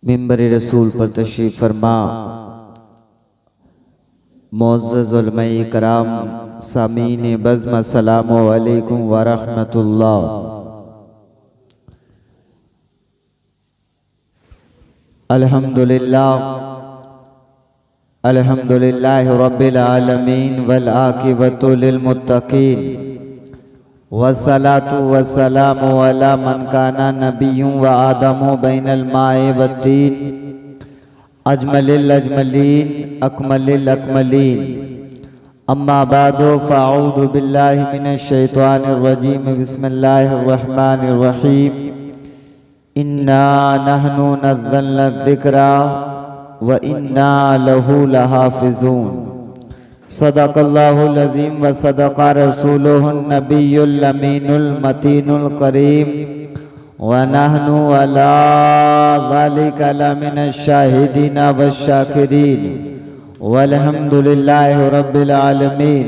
मिंबर रसूल पर तशरीफ़ फरमा मुअज़्ज़ज़ उलमाए कराम सामीन बज़्म अस्सलामु अलैकुम व रहमतुल्लाह। अल्हम्दुलिल्लाह रब्बिल आलमीन वल आक़िबतु लिल मुत्तक़ीन वस्सलातु वस्सलामु अला मन काना नबिय्युं व आदमु बैनल माए वत्तीन अजमलिल अजमलीन अकमलिल अकमलीन। अम्मा बादु फ़अऊज़ु बिल्लाहि मिनश शैतानिर रजीम। बिस्मिल्लाहिर रहमानिर रहीम। इन्ना नहनु नज़्ज़लना ज़िक्रा व इन्ना लहू लहाफ़िज़ून। सदक़ल्लाहुल अज़ीम व सदक़ा रसूलुहुन नबियुल अमीनुल मतीनुल करीम व नहनु अला ज़ालिका लमिनश शाहिदीन वश्शाकिरीन वल्हम्दुलिल्लाहि रब्बिल आलमीन।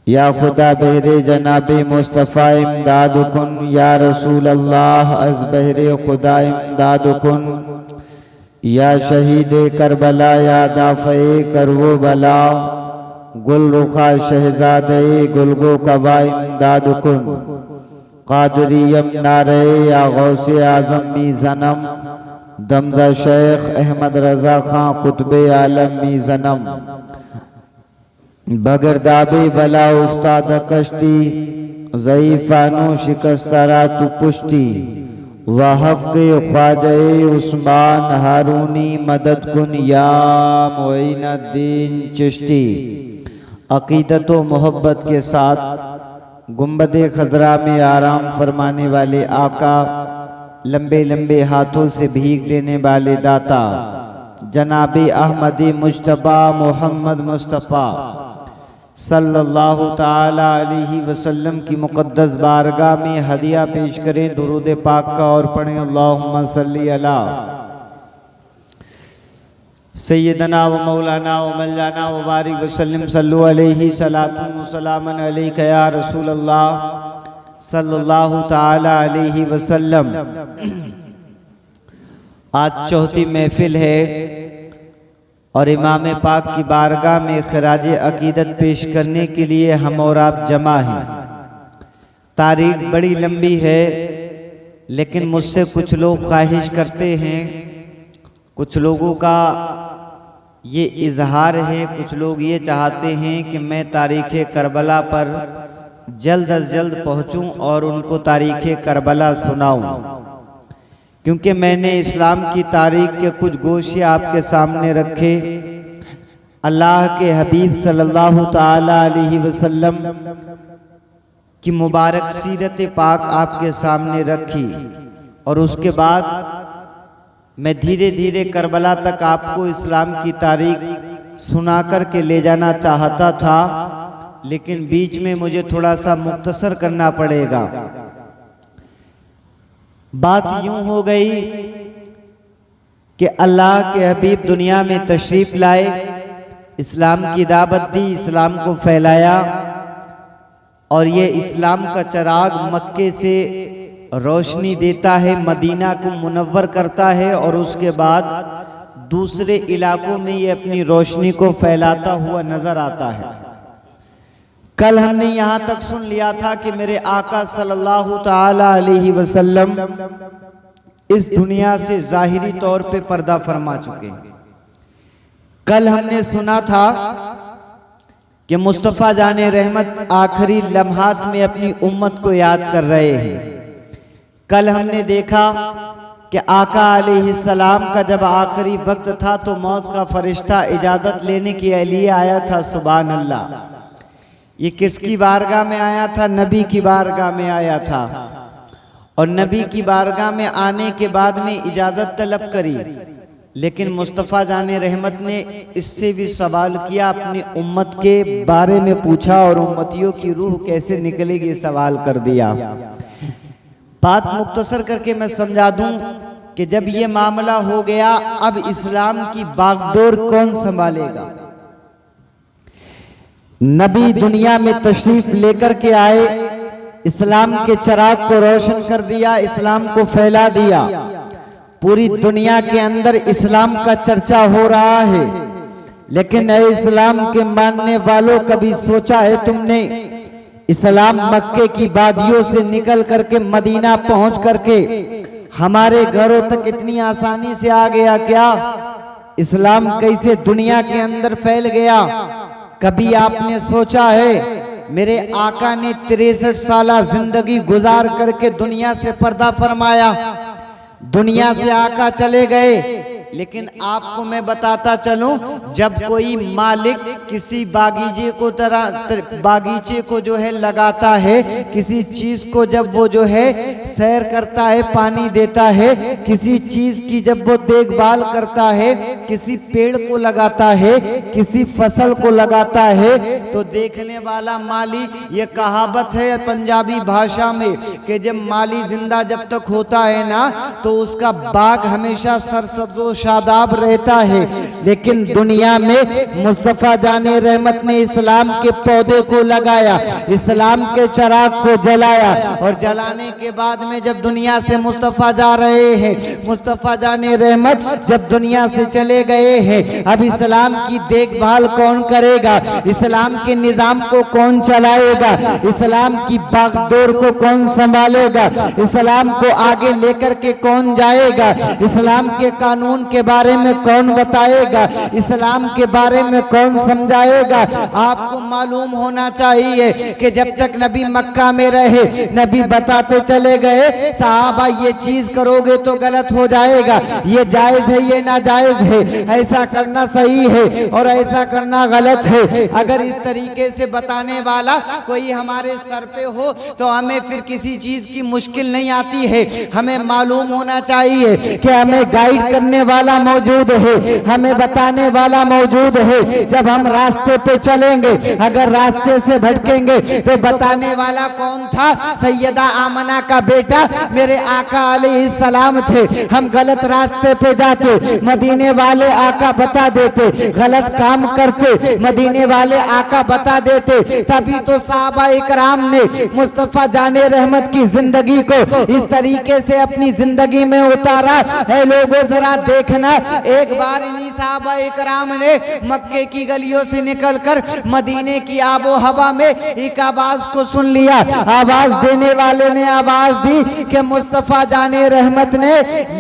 या खुदा बहरे जनाबे मुस्तफ़ा इमदाद कुन, या रसूल अल्लाह अज़ बहरे खुदा इमदाद कुन, या शहीद करबला या दाफ़े करवो बला, गुल रुखा शहजादे गुलगो कबा इमदाद कुन। क़ादरियम नारे या गौसे आज़म मी ज़नम, दमज़ा शेख अहमद रज़ा खां कुतबे आलम मी ज़नम। बगरदाबे बला उस्ताद कश्ती, ज़ईफ़ानो शिकस्तरा तु पुश्ती, वहक़े ख्वाजे उस्मान हारूनी मदद कुन या मोइनुद्दीन चिश्ती। अक़ीदत व मोहब्बत के साथ गुंबदे खज़रा में आराम फरमाने वाले आका, लंबे लंबे हाथों से भीख देने वाले दाता जनाबे अहमदी मुज्तबा मोहम्मद मुस्तफ़ा सल्लल्लाहु ताला अलैहि वसल्लम की मुक़द्दस बारगाह में हदिया पेश करें दुरूद पाक का और पढ़ें अल्लाहुम्मा सल्ली अला सय्यदना व मौलाना व मौलाना व बारिक वसल्लम सल्लु अलैहि सलातुन व सलामुन अलैका या रसूल अल्लाह सल्लल्लाहु ताला अलैहि वसल्लम। आज चौथी महफिल है और इमाम पाक की बारगाह में खराज अकीदत पेश करने के लिए हम और आप जमा हैं। तारीख बड़ी लंबी है, लेकिन मुझसे कुछ लोग ख्वाहिश करते हैं, कुछ लोगों का ये इजहार है, कुछ लोग ये चाहते हैं कि मैं तारीख़ करबला पर जल्द अज जल्द पहुँचूँ और उनको तारीख़ करबला सुनाऊँ, क्योंकि मैंने इस्लाम की तारीख़ के कुछ गोशे आपके सामने रखे। अल्लाह के हबीब सल्लल्लाहु ताला अलैहि वसल्लम की मुबारक सीरत पाक आपके सामने रखी और उसके बाद मैं धीरे धीरे करबला तक आपको इस्लाम की तारीख़ सुना कर के ले जाना चाहता था, लेकिन बीच में मुझे थोड़ा सा मुख्तसर करना पड़ेगा। बात यूं हो गई कि अल्लाह के हबीब दुनिया में तशरीफ़ लाए, इस्लाम की दावत दी, इस्लाम को फैलाया और ये इस्लाम का चिराग मक्के से रोशनी देता है, मदीना को मुनव्वर करता है और उसके बाद दूसरे इलाकों में ये अपनी रोशनी को फैलाता हुआ नजर आता है। कल हमने यहाँ तक सुन लिया था कि मेरे आका सल्लल्लाहु ताला अलैहि वसल्लम इस दुनिया से ज़ाहिरी तौर पे पर्दा फरमा चुके हैं। कल हमने सुना था कि मुस्तफ़ा जाने रहमत आखिरी लम्हात में अपनी उम्मत को याद कर रहे हैं। कल हमने देखा कि आका अलैहिस्सलाम का जब आखिरी वक्त था तो मौत का फरिश्ता इजाज़त लेने के लिए आया था। सुभान अल्लाह, ये किसकी बारगाह में आया था? नबी की बारगाह में आया था। और नबी की बारगाह में आने के बाद में इजाज़त तलब करी, लेकिन मुस्तफ़ा जाने रहमत ने इससे भी सवाल किया, अपनी उम्मत के बारे में पूछा और उम्मतियों की रूह कैसे निकलेगी सवाल कर दिया। बात मुख्तसर करके मैं समझा दूं कि जब ये मामला हो गया, अब इस्लाम की बागडोर कौन संभालेगा? नबी दुनिया में तशरीफ लेकर के आए, इस्लाम के चिराग को रोशन कर दिया, इस्लाम को फैला दिया। पूरी दुनिया के अंदर इस्लाम का चर्चा हो रहा है, लेकिन ए इस्लाम के मानने वालों, कभी सोचा है तुमने इस्लाम मक्के की वादियों से निकल करके मदीना पहुंच करके हमारे घरों तक इतनी आसानी से आ गया क्या? इस्लाम कैसे दुनिया के अंदर फैल गया? कभी आपने सोचा है? मेरे आका ने 63 साल जिंदगी गुजार करके दुनिया से पर्दा फरमाया, दुनिया से आका चले गए। लेकिन आपको मैं बताता चलूं, जब कोई मालिक किसी बागीचे को जो है लगाता है, किसी चीज को जब वो जो है सैर करता है, पानी देता है, किसी चीज की जब वो देखभाल करता है, किसी पेड़ को लगाता है, किसी फसल को लगाता है, तो देखने वाला माली, ये कहावत है पंजाबी भाषा में कि जब माली जिंदा जब तक होता है ना, तो उसका बाग हमेशा सरसब्ज़ो शादाब रहता है। लेकिन दुनिया में मुस्तफ़ा जाने रहमत ने इस्लाम के पौधे को लगाया, इस्लाम के चिराग को जलाया, और जलाने के बाद में जब दुनिया से मुस्तफ़ा जा रहे हैं, मुस्तफ़ा जाने रहमत जब दुनिया से चले गए हैं, अब इस्लाम की देखभाल कौन करेगा? इस्लाम के निजाम को कौन चलाएगा? इस्लाम की बागडोर को कौन संभालेगा? इस्लाम को आगे लेकर के कौन जाएगा? इस्लाम के कानून के बारे में कौन बताएगा? इस्लाम के बारे में कौन समझाएगा? आपको मालूम होना चाहिए कि जब तक नबी मक्का में रहे, नबी बताते चले गए, साहबा ये चीज करोगे तो गलत हो जाएगा, ये जायज है, ये नाजायज है, ऐसा करना सही है और ऐसा करना गलत है। अगर इस तरीके से बताने वाला कोई हमारे सर पे हो तो हमें फिर किसी चीज की मुश्किल नहीं आती है। हमें मालूम होना चाहिए कि हमें गाइड करने वाला मौजूद है, हमें बताने वाला मौजूद है। जब हम रास्ते पे चलेंगे, अगर रास्ते से भटकेंगे तो बताने वाला कौन था? सैयदा आमना का बेटा मेरे आका अलैहिस्सलाम थे। हम गलत रास्ते पे जाते, मदीने वाले आका बता देते, गलत काम करते, मदीने वाले आका बता देते। तभी तो सहाबा इकराम ने मुस्तफा जाने रहमत की जिंदगी को इस तरीके से अपनी जिंदगी में उतारा है। लोगों जरा देखना, एक बार इन्हीं सहाबा इकराम ने मक्के की गलियों से निकलकर मदीने की आबो हवा में एक आवाज को सुन लिया। आवाज देने वाले ने आवाज दी कि मुस्तफा जाने रहमत ने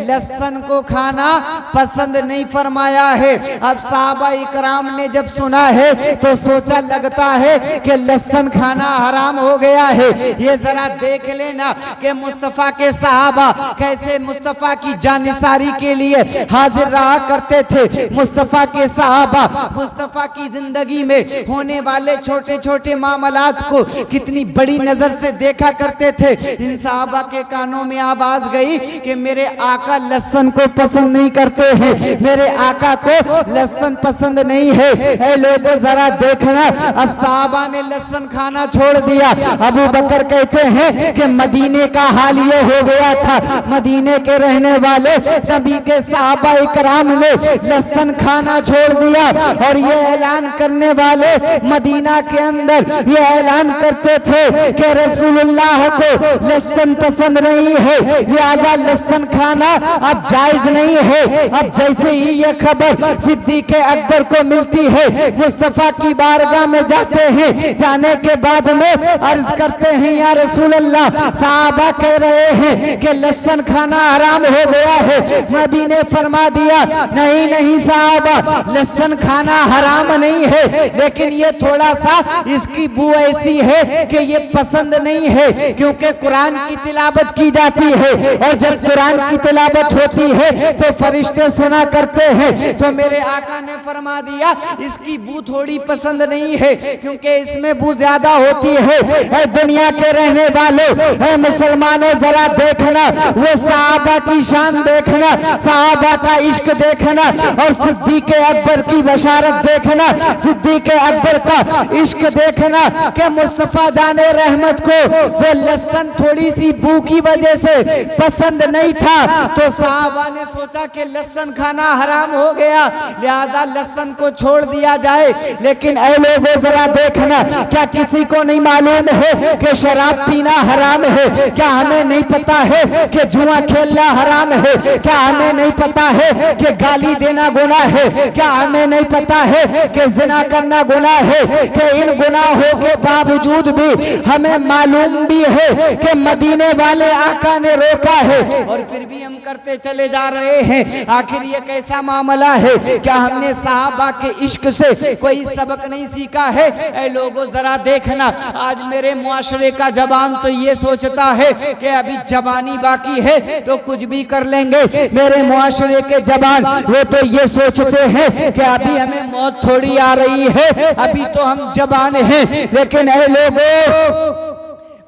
लहसुन को खाना पसंद नहीं फरमाया है। अब सहाबा इकराम ने जब सुना है तो सोचा लगता है कि लहसुन खाना हराम हो गया है। ये जरा देख लेना कि मुस्तफा के सहाबा कैसे मुस्तफा की जानिसारी के लिए हाजिर रहा करते थे। मुस्तफा के सहाबा मुस्तफा की जिंदगी में होने वाले छोटे छोटे मामलात को कितनी बड़ी नजर से देखा करते थे। इन सहाबा के कानों में आवाज गई कि मेरे आका लहसुन को पसंद नहीं करते हैं, मेरे आका को लहसुन पसंद नहीं है। ऐ लोगों जरा देखना, अब सहाबा ने लहसुन खाना छोड़ दिया। अबू बकर कहते हैं कि मदीने का हाल ये हो गया था, मदीने के रहने वाले नबी के सहाबा इकराम ने लहसुन खाना छोड़ दिया और ये ऐलान करने वाले मदीना के अंदर ये ऐलान करते थे कि रसूलुल्लाह को लहसुन पसंद नहीं है, लिहाजा लहसुन खाना अब जायज नहीं है। अब जैसे ही ये खबर सिद्दीक़ अकबर को मिलती है, मुस्तफा की बारगाह में जाते हैं। जाने के बाद में अर्ज करते हैं या रसूलल्लाह, सहाबा कह रहे हैं कि लहसुन खाना हराम हो गया है। नबी ने फरमा दिया नहीं नहीं साहबा, लहसुन खाना हराम नहीं है, लेकिन ये थोड़ा सा इसकी बू ऐसी है कि ये पसंद नहीं है, क्योंकि कुरान की तिलावत की जाती है और जब कुरान की तिलावत होती है तो फरिश्ते सुना करते हैं। तो मेरे आका ने फरमा दिया इसकी बू थोड़ी पसंद नहीं है, क्योंकि इसमें बू ज्यादा होती है। दुनिया के रहने वालों मुसलमानों जरा देखना, वो सहाबा की शान देखना, सहाबा का इश्क देखना और सिद्दीक़ अकबर की बशारत देखना, सिद्दीक़ अकबर का इश्क देखना कि मुस्तफ़ा जाने रहमत को वो लहसुन थोड़ी सी बू की वजह से पसंद नहीं था, तो साहबा ने सोचा कि लहसुन खाना हराम हो गया, लिहाजा लहसुन को छोड़ दिया जाए। लेकिन ऐ लोगों जरा देखना, क्या किसी को नहीं मालूम है कि शराब पीना हराम है? क्या हमें नहीं पता है कि जुआ खेलना हराम है? क्या हमें नहीं पता है कि गाली देना गुनाह है? क्या हमें नहीं पता है कि जिना करना गुनाह है? कि इन गुनाहों के बावजूद भी हमें मालूम भी है कि मदीने वाले आका ने रोका है, और फिर भी हम करते चले जा रहे हैं। आखिर ये कैसा मामला है? क्या हमने साहबा के इश्क से कोई सबक नहीं सीखा है? ऐ लोगों जरा देखना, आज मेरे मुआशरे का जवान तो ये सोचता है कि अभी जवानी बाकी है तो कुछ भी कर लेंगे। मेरे मुआशरे के जवान वो तो ये सोचते हैं कि अभी हमें मौत थोड़ी आ रही है, अभी तो हम जवान हैं। लेकिन ऐ लोगों,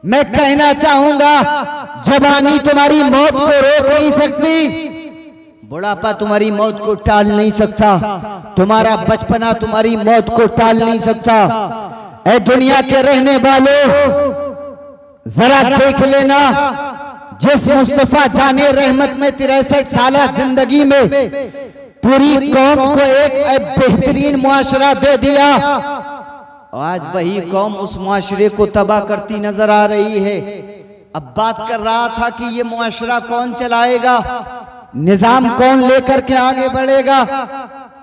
मैं कहना चाहूंगा, जवानी तुम्हारी मौत को रोक नहीं सकती, बुढ़ापा तुम्हारी मौत को टाल नहीं सकता, तुम्हारा बचपना तुम्हारी मौत को टाल नहीं सकता। ऐ दुनिया के रहने वालों, जरा देख लेना, जिस मुस्तफा जाने रहमत में 63 साल जिंदगी में पूरी कौम को एक बेहतरीन मुआशरा दे दिया, आज वही कौम उस मुआशरे को तबाह करती नजर आ रही है। अब बात कर रहा था कि ये मुआशरा कौन चलाएगा, निजाम कौन लेकर के आगे बढ़ेगा।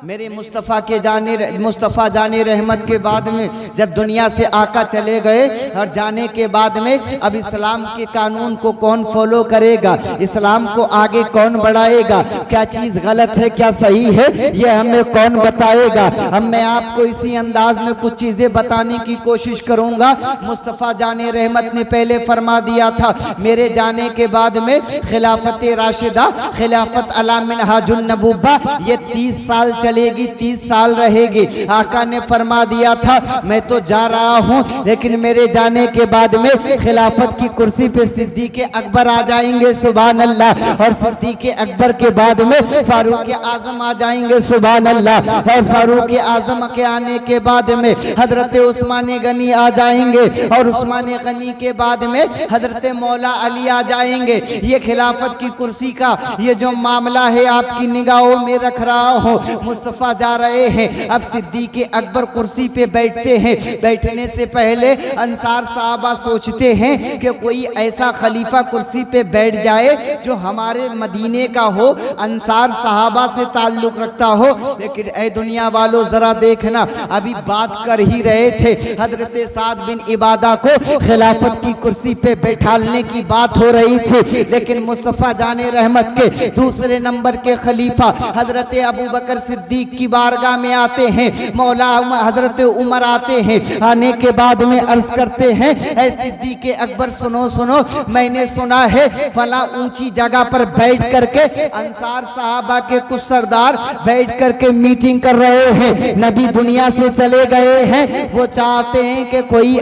मेरे मुस्तफ़ा जाने रहमत के बाद में जब दुनिया से आका चले गए और जाने के बाद में अब इस्लाम के कानून को कौन फॉलो करेगा, इस्लाम को आगे कौन बढ़ाएगा, क्या चीज़ गलत है क्या सही है, ये हमें कौन बताएगा। अब मैं आपको इसी अंदाज में कुछ चीज़ें बताने की कोशिश करूँगा। मुस्तफ़ा जाने रहमत ने पहले फरमा दिया था, मेरे जाने के बाद में खिलाफत राशिदा, खिलाफत अला मिनहाजुन नबुव्वा, ये 30 साल चलेगी, 30 साल रहेगी। आका ने फरमा दिया था, मैं तो जा रहा हूँ लेकिन मेरे जाने के बाद में खिलाफत की कुर्सी पे सिद्दीक़ अकबर आ जाएंगे, सुभान अल्लाह, और सिद्दीक़ अकबर के बाद में फारूक आजम आ जाएंगे, सुभान अल्लाह, और फारूक आजम के आने के बाद में हजरत उस्मान गनी आ जाएंगे, और उस्मान गनी के बाद में हजरत मौला अली आ जाएंगे। ये खिलाफत की कुर्सी का ये जो मामला है आपकी निगाहों में रख रहा हूँ। मुस्तफ़ा जा रहे हैं, अब सिद्दीक़ अकबर कुर्सी पे बैठते हैं। बैठने से पहले अंसार साहबा सोचते हैं कि कोई ऐसा खलीफा कुर्सी पे बैठ जाए जो हमारे मदीने का हो, अंसार साहबा से ताल्लुक रखता हो। लेकिन ऐ दुनिया वालों जरा देखना, अभी बात कर ही रहे थे, हजरत साद बिन इबादा को खिलाफत की कुर्सी पे बैठाने की बात हो रही थी। लेकिन मुस्तफ़ा जाने रहमत के दूसरे नंबर के खलीफा हजरत अबू बकर सिद्दीक की बारगाह में आते हैं, मौला हजरत उमर आते हैं। आने के बाद में अर्ज करते हैं, ऐ सिद्दीक़ अकबर सुनो सुनो, मैंने सुना है फला ऊंची जगह पर बैठ करके अंसार साहबा के कुछ सरदार बैठ करके मीटिंग कर रहे हैं, नबी दुनिया से चले गए हैं, वो चाहते हैं कि कोई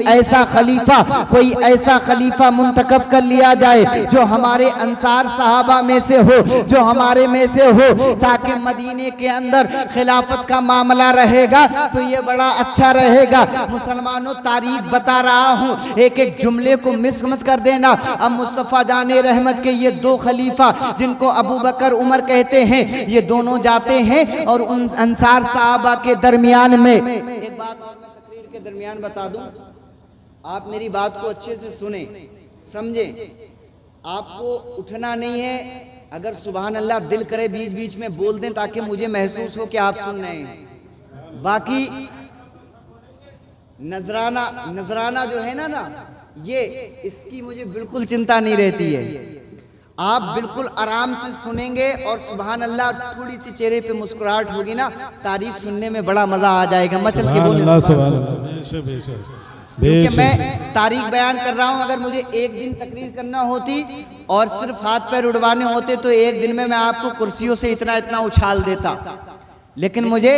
ऐसा खलीफा मुंतखब कर लिया जाए जो हमारे अंसार साहबा में से हो, जो हमारे में से हो, ताकि मदीने के अंदर खिलाफत का मामला रहेगा तो ये बड़ा अच्छा रहेगा। मुसलमानों तारीख बता रहा हूँ, एक एक जुमले को मिस मत कर देना। अब मुस्तफ़ा जाने रहमत के ये दो खलीफा जिनको अबू बकर उमर कहते हैं, ये दोनों जाते हैं और उन अंसार साहबा के दरमियान में एक बात और मैं तकरीर के दरमियान बता दूं, आप मेरी बात को अच्छे से सुने समझे। आपको उठना नहीं है, अगर सुभान अल्लाह दिल करे बीच बीच में बोल दें ताकि मुझे महसूस हो कि आप सुन रहे हैं। बाकी नजराना जो है ना ये इसकी मुझे बिल्कुल चिंता नहीं रहती है। आप बिल्कुल आराम से सुनेंगे और सुभान अल्लाह थोड़ी सी चेहरे पे मुस्कुराहट होगी ना, तारीख सुनने में बड़ा मजा आ जाएगा। मचल के बोले, क्योंकि मैं तारीख बयान कर रहा हूं, अगर मुझे एक दिन तकरीर करना होती और सिर्फ हाथ पैर उड़वाने होते तो एक दिन में मैं आपको कुर्सियों से इतना उछाल देता। लेकिन मुझे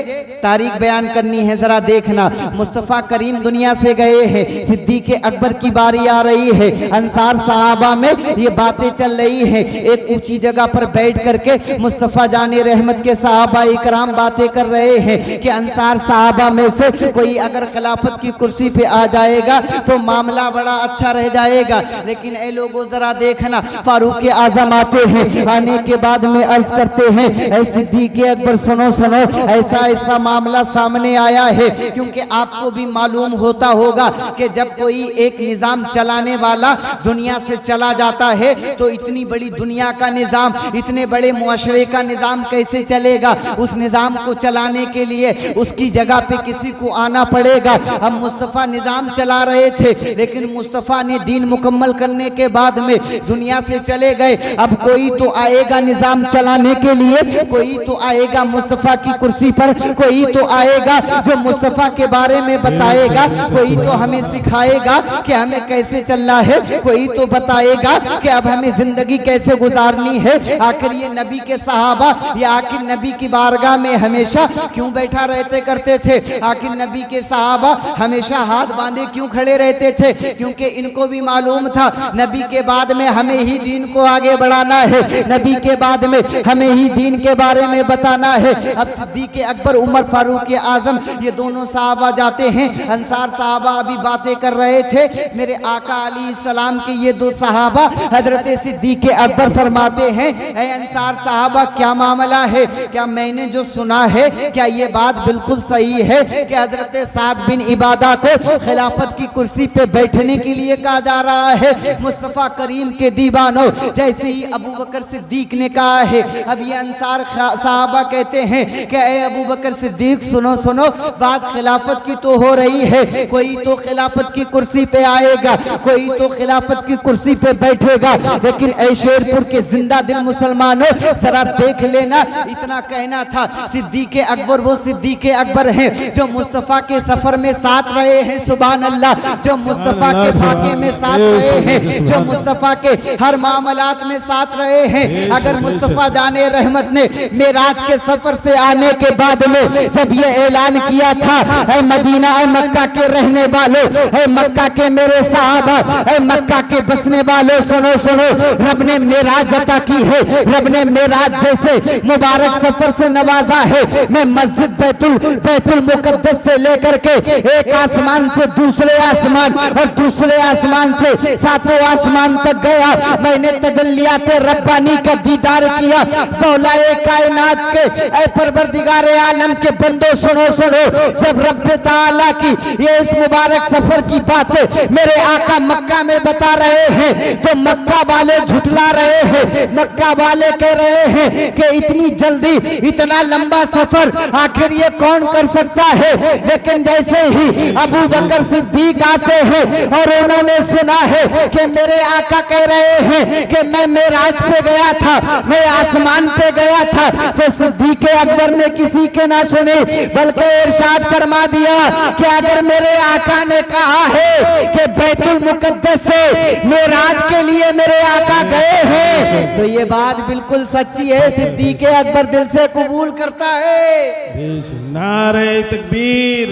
तारीख बयान करनी है, जरा देखना। मुस्तफ़ा करीम दुनिया से गए हैं, सिद्दीक़ अकबर की बारी आ रही है। अंसार सहाबा में ये बातें चल रही है। एक ऊंची जगह पर बैठ करके मुस्तफ़ा जाने रहमत के सहाबा इकराम बातें कर रहे हैं कि अंसार सहाबा में से कोई अगर खिलाफत की कुर्सी पे आ जाएगा तो मामला बड़ा अच्छा रह जाएगा। लेकिन ए लोगों जरा देखना, फारूक आजम आते हैं, आने के बाद में अर्ज करते हैं, ऐ सिद्दीक़ अकबर सुनो सुनो, ऐसा ऐसा मामला सामने आया है। क्योंकि आपको भी मालूम होता होगा कि जब कोई एक निजाम चलाने वाला दुनिया से चला जाता है तो इतनी बड़ी दुनिया का निजाम, इतने बड़े मुआशरे का निजाम कैसे चलेगा। उस निजाम को चलाने के लिए उसकी जगह पे किसी को आना पड़ेगा। हम मुस्तफ़ा निजाम चला रहे थे, लेकिन मुस्तफ़ा ने दीन मुकम्मल करने के बाद में दुनिया से चले गए। अब कोई तो आएगा निजाम चलाने के लिए, कोई तो आएगा मुस्तफ़ा की कुर्सी पर, कोई तो आएगा जो मुस्तफ़ा के बारे में बताएगा, कोई तो हमें सिखाएगा कि हमें कैसे चलना है, कोई तो बताएगा कि अब हमें जिंदगी कैसे गुजारनी है। आखिर ये नबी के सहाबा या आखिर नबी की बारगाह में हमेशा क्यों बैठा रहते करते थे। आखिर नबी के सहाबा हमेशा हाथ बांधे क्यों खड़े रहते थे, क्योंकि इनको भी मालूम था नबी के बाद में हमें ही दीन को आगे बढ़ाना है, नबी के बाद में हमें ही दीन के बारे में बताना है। अब सिद्दीक़ अकबर, उमर फारूक आजम, ये दोनों साहबा जाते हैं। अंसार साहबा अभी बातें कर रहे थे। मेरे आका अली सलाम के ये दो साहबा हजरत सिद्दीक़ अकबर फरमाते हैं, ऐ अंसार साहबा क्या मामला है, क्या मैंने जो सुना है क्या ये बात बिल्कुल सही है कि हजरत साद बिन इबादा को खिलाफत की कुर्सी पे बैठने के लिए कहा जा रहा है। मुस्तफ़ा करीम के दीवानों, जैसे ही अबू बकर सिद्दीक ने कहा है, अब ये अंसार साहबा कहते हैं कि ऐ अबू बकर सिद्दीक सुनो सुनो, बात खिलाफत की तो हो रही है, कोई तो खिलाफत की कुर्सी पे आएगा, कोई तो खिलाफत की कुर्सी पे बैठेगा। लेकिन ऐ शेरपुर के जिंदा दिल मुसलमानों, जरा देख लेना, इतना कहना था सिद्दीक़ अकबर वो सिद्दीक़ अकबर हैं जो मुस्तफ़ा के सफर में साथ रहे हैं, सुभान अल्लाह, जो मुस्तफ़ा के फाके में साथ रहे हैं, जो मुस्तफ़ा के हर मामलात में साथ रहे हैं। अगर मुस्तफ़ा जाने रहमत ने मेराज के सफर से आने के बाद में जब ये ऐलान किया था, ऐ मदीना, ऐ मक्का के रहने वालों, ऐ मक्का के मेरे साहबा, ऐ मक्का के बसने वालों, सुनो सुनो, रब ने मेराज अता की है, रब ने मेराज जैसे मुबारक सफर से नवाजा है। मैं मस्जिद बैतुल मुकद्दस से लेकर के एक आसमान से दूसरे आसमान और दूसरे आसमान से सातों आसमान तक गया। मैंने तजल्लियात रब्बानी का दीदार किया। मौलाए कायनात के, ऐ परवरदिगारे आलम के बंदो, सुनो सुनो, जब रब ताला की ये इस मुबारक सफर की बातें मेरे आका मक्का में बता रहे हैं तो मक्का वाले झुठला रहे हैं। मक्का वाले कह रहे हैं कि इतनी जल्दी इतना लंबा सफर आखिर ये कौन कर सकता है। लेकिन जैसे ही अबू बकर सिद्दीक आते हैं और उन्होंने सुना है कि मेरे आका कह रहे हैं कि मैं मेराज पे गया था, मैं आसमान पे गया था, तो सिद्दीक अकबर ने किसी के ना सुने बल्कि इरशाद फरमा दिया कि अगर मेरे आका ने कहा है कि बैतुल मुकद्दस से मेराज के लिए मेरे आका गए हैं तो ये बात बिल्कुल सच्ची है। सिद्दीक अकबर दिल से कबूल करता है। नारे तकबीर,